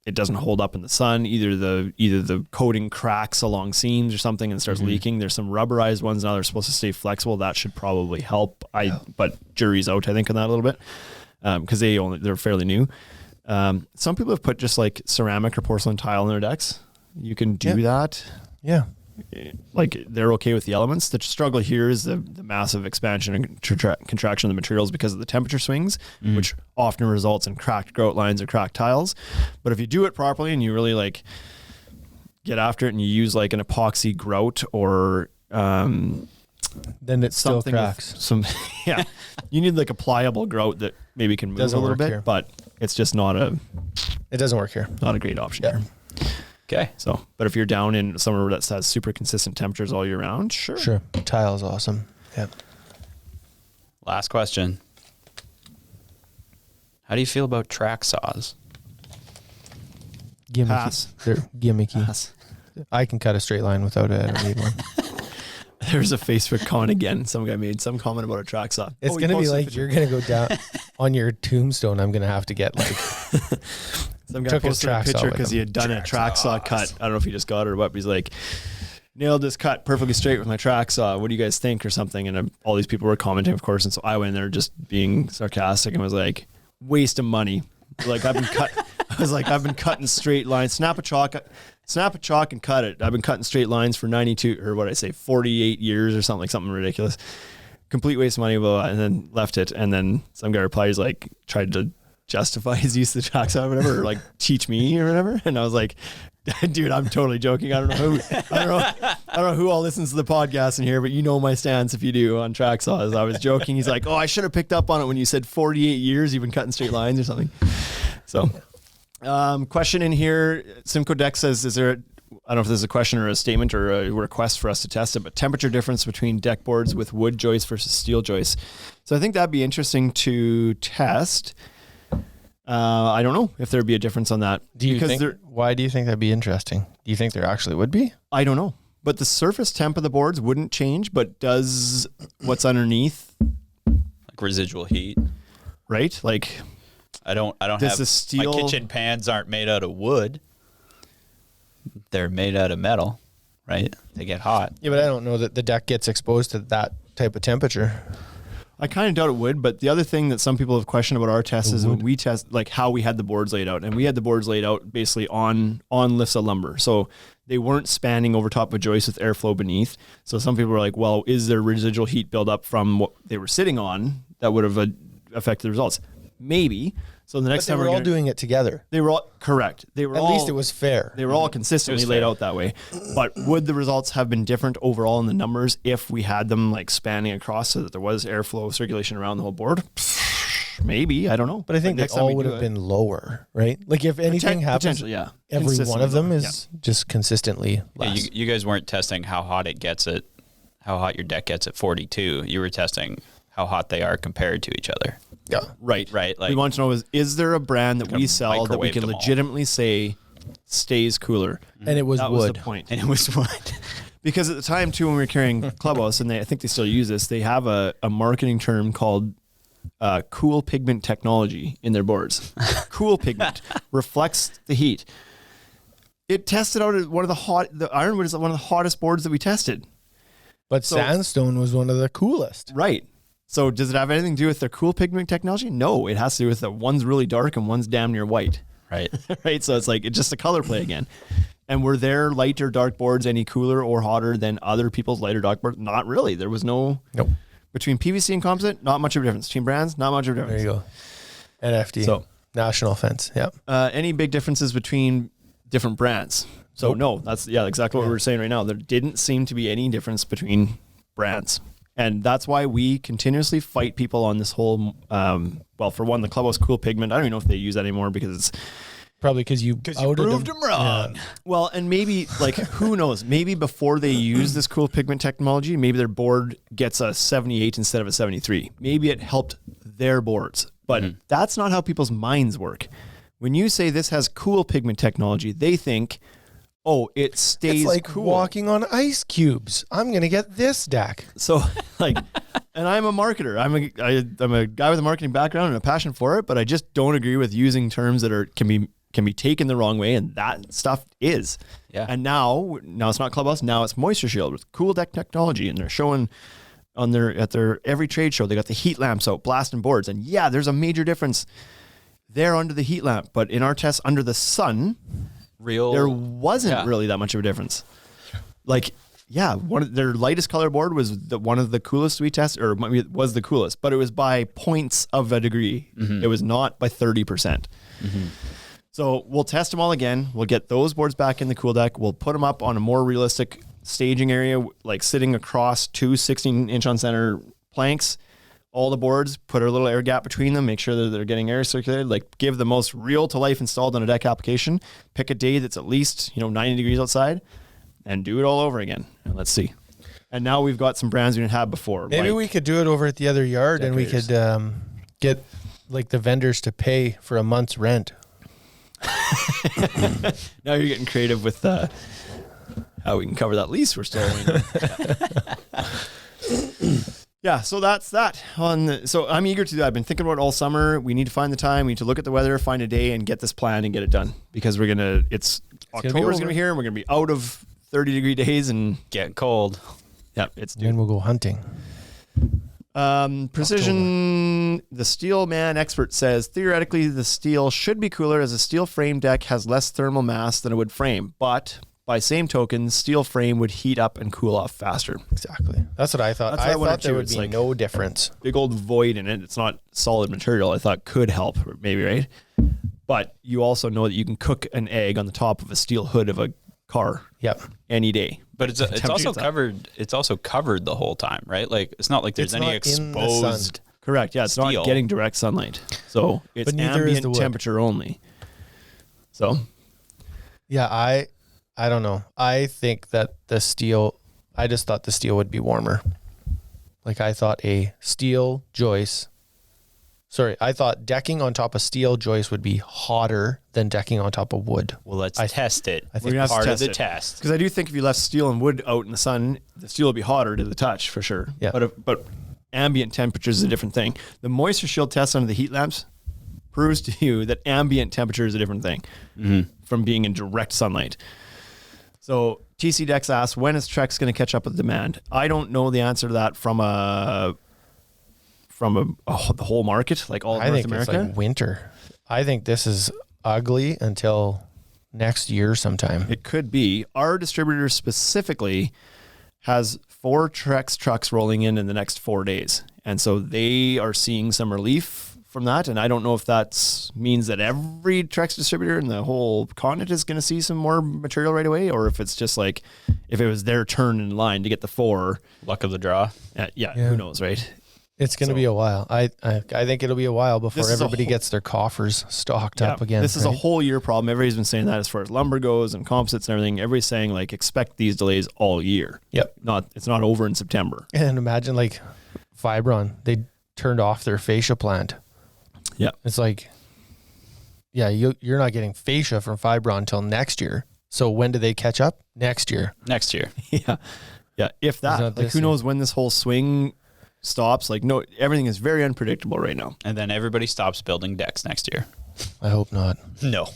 it doesn't hold up in the sun. Either the coating cracks along seams or something and starts leaking. There's some rubberized ones now. They're supposed to stay flexible. That should probably help. But jury's out, I think, on that a little bit because they're fairly new. Some people have put just like ceramic or porcelain tile in their decks. You can do that. Yeah. Like they're okay with the elements. The struggle here is the massive expansion and contraction of the materials because of the temperature swings, which often results in cracked grout lines or cracked tiles. But if you do it properly and you really like get after it and you use like an epoxy grout or then it still cracks. You need like a pliable grout that maybe can move a little bit, here. But it's just it doesn't work here. Not a great option here. Okay. So, but if you're down in somewhere that has super consistent temperatures all year round, sure. Tile is awesome. Yeah. Last question. How do you feel about track saws? Gimmicky. Pass. They're gimmicky. Pass. I can cut a straight line without it. I don't need one. There's a Facebook comment again. Some guy made some comment about a track saw. It's going to be like you're going to go down on your tombstone. I'm going to have to get like... Some guy posted a picture because he had done a track saw cut. I don't know if he just got it or what, but he's like, nailed this cut perfectly straight with my track saw. What do you guys think or something? And all these people were commenting, of course. And so I went in there just being sarcastic and was like, waste of money. Like I've been cutting straight lines. Snap a chalk and cut it. I've been cutting straight lines for 48 years or something ridiculous. Complete waste of money, blah, blah, and then left it. And then some guy replied, he's like, tried to justify his use of the track saw or whatever, or like teach me or whatever. And I was like, dude, I'm totally joking. I don't know who all listens to the podcast in here, but you know my stance if you do on track saws. I was joking. He's like, oh, I should have picked up on it when you said 48 years you've been cutting straight lines or something. So question in here, Simcoe Deck says, I don't know if this is a question or a statement or a request for us to test it, but temperature difference between deck boards with wood joists versus steel joists. So I think that'd be interesting to test. I don't know if there'd be a difference on that. Why do you think that'd be interesting? Do you think there actually would be? I don't know. But the surface temp of the boards wouldn't change, but does what's underneath? Like residual heat? right? Like, I don't Does have the steel- my kitchen pans aren't made out of wood. They're made out of metal, right? They get hot. Yeah, but I don't know that the deck gets exposed to that type of temperature. I kind of doubt it would, but the other thing that some people have questioned about our test is when we test, like how we had the boards laid out, and we had the boards laid out basically on lifts of lumber. So they weren't spanning over top of a joist with airflow beneath. So some people were like, well, is there residual heat buildup from what they were sitting on that would have affected the results? Maybe. So the next But they time were all doing it together. they were all correct. They were At least it was fair. They were all consistently laid out that way. But would the results have been different overall in the numbers if we had them like spanning across so that there was airflow circulation around the whole board? Maybe. I don't know. But I think they next time all we would do have it- been lower, right? Like if anything happens, potentially, yeah. every one Consistently of them lower, is just consistently Yeah, less. you guys weren't testing how hot how hot your deck gets at 42. You were testing how hot they are compared to each other. yeah. Right. Right, we like- want to know is there a brand that we sell that we microwave can them all. legitimately say stays cooler? And it was That wood. was the point. And it was wood. Because at the time too, when we were carrying Clubhouse, and I think they still use this, they have a marketing term called cool pigment technology in their boards. Cool pigment reflects the heat. It tested out as the Ironwood is one of the hottest boards that we tested. But sandstone was one of the coolest. Right. So does it have anything to do with their cool pigment technology? No, it has to do with that one's really dark and one's damn near white. Right. Right. So it's like, it's just a color play again. And were their light or dark boards any cooler or hotter than other people's light or dark boards? Not really. There was Nope. between PVC and composite, not much of a difference. Between brands, not much of a There difference. you go. NFD. So- National Fence. Yeah. Any big differences between different brands? So no, that's exactly what we were saying right now. There didn't seem to be any difference between brands. And that's why we continuously fight people on this whole, well, for one, the Clubhouse Cool Pigment. I don't even know if they use that anymore because it's, Probably because you outed proved them. them wrong. well, and maybe like, who knows, maybe before they use this Cool Pigment technology, maybe their board gets a 78 instead of a 73. Maybe it helped their boards, but that's not how people's minds work. When you say this has Cool Pigment technology, they think, oh, it stays It's like cool. walking on ice cubes. I'm going to get this deck. So like, and I'm a marketer. I'm a guy with a marketing background and a passion for it, but I just don't agree with using terms that can be taken the wrong way, and that stuff is. Yeah. And now it's not Clubhouse. Now it's Moisture Shield with Cool Deck technology, and they're showing at their every trade show they got the heat lamps out blasting boards, and yeah, there's a major difference there under the heat lamp, but in our tests under the sun, there wasn't really that much of a difference. Like, yeah, their lightest color board was one of the coolest we tested, or maybe it was the coolest, but it was by points of a degree. It was not by 30%. So we'll test them all again. We'll get those boards back in the Cool Deck. We'll put them up on a more realistic staging area, like sitting across two 16-inch on center planks. All the boards, put a little air gap between them, make sure that they're getting air circulated, like give the most real to life installed on a deck application. Pick a day that's at least 90 degrees outside and do it all over again. And let's see. And now we've got some brands we didn't have before. Maybe we could do it over at the other yard and we could get like the vendors to pay for a month's rent. Now you're getting creative with how we can cover that lease we're still waiting. Yeah, so that's that. So I'm eager to do that. I've been thinking about it all summer. We need to find the time. We need to look at the weather, find a day, and get this planned and get it done. Because it's October's going to be here, and we're going to be out of 30-degree days and Getting cold. yeah, it's Then we'll go hunting. Precision. The steel man expert says theoretically the steel should be cooler as a steel frame deck has less thermal mass than a wood frame, but by same token, steel frame would heat up and cool off faster. Exactly. That's what I thought. That's what I I wondered thought there too. would It's be like- no difference. Big old void in it. It's not solid material. I thought could help, maybe, right? But you also know that you can cook an egg on the top of a steel hood of a car Yep. any day. But it's also Temperature's up. covered. It's also covered the whole time, right? Like it's not like there's It's any not in the sun. exposed. Correct. Yeah, it's Steel. not getting direct sunlight. So it's But neither is the ambient wood. temperature only. So Yeah, I don't know. I think that I just thought the steel would be warmer. Like I thought I thought decking on top of steel joist would be hotter than decking on top of wood. Well, let's test it. I think we're gonna have part to of the test it. test. Because I do think if you left steel and wood out in the sun, the steel will be hotter to the touch for sure. Yeah. But ambient temperature is a different thing. The moisture shield test under the heat lamps proves to you that ambient temperature is a different thing from being in direct sunlight. So TC Dex asks, when is Trex going to catch up with demand? I don't know the answer to that from the whole market, like all of North America. It's like winter. I think this is ugly until next year sometime. It could be. Our distributor specifically has 4 Trex trucks rolling in the next 4 days. And so they are seeing some relief from that. And I don't know if that means that every Trex distributor in the whole continent is going to see some more material right away, or if it's just like, if it was their turn in line to get the 4. Luck of the draw. Who knows, right? It's going to be a while. I think it'll be a while before everybody gets their coffers stocked up again. This is a whole year problem. Everybody's been saying that as far as lumber goes and composites and everything. Everybody's saying like expect these delays all year. Yep. It's not over in September. And imagine like Fibron, they turned off their fascia plant. Yeah. It's like, you're not getting fascia from Fibron until next year. So when do they catch up? Next year. Next year. Yeah. If that, like who knows when this whole swing stops. Like, no, everything is very unpredictable right now. And then everybody stops building decks next year. I hope not. No.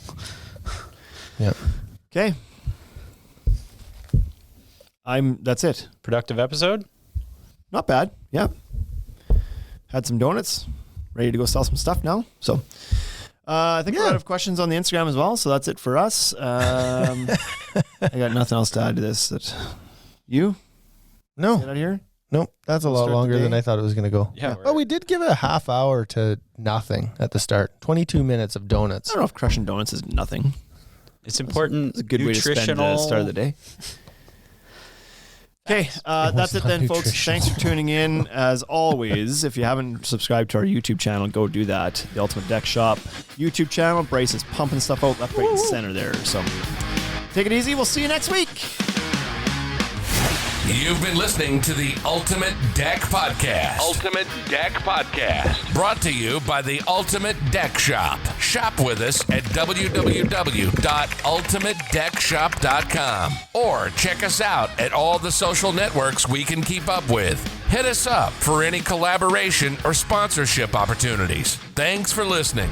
Yeah. Okay. That's it. Productive episode? Not bad. Yeah. Had some donuts. Ready to go sell some stuff now. So I think we're out of questions on the Instagram as well. So that's it for us. I got nothing else to add to this. You? No. Get out of here? Nope. That's a lot longer than I thought it was going to go. Yeah. But we did give it a half hour to nothing at the start. 22 minutes of donuts. I don't know if crushing donuts is nothing. It's important. It's a good way to spend the start of the day. Okay, that's it then, folks. Thanks for tuning in. As always, if you haven't subscribed to our YouTube channel, go do that. The Ultimate Deck Shop YouTube channel. Bryce is pumping stuff out left, right, and center there. So take it easy. We'll see you next week. You've been listening to the Ultimate Deck Podcast. Ultimate Deck Podcast. Brought to you by the Ultimate Deck Shop. Shop with us at www.ultimatedeckshop.com or check us out at all the social networks we can keep up with. Hit us up for any collaboration or sponsorship opportunities. Thanks for listening.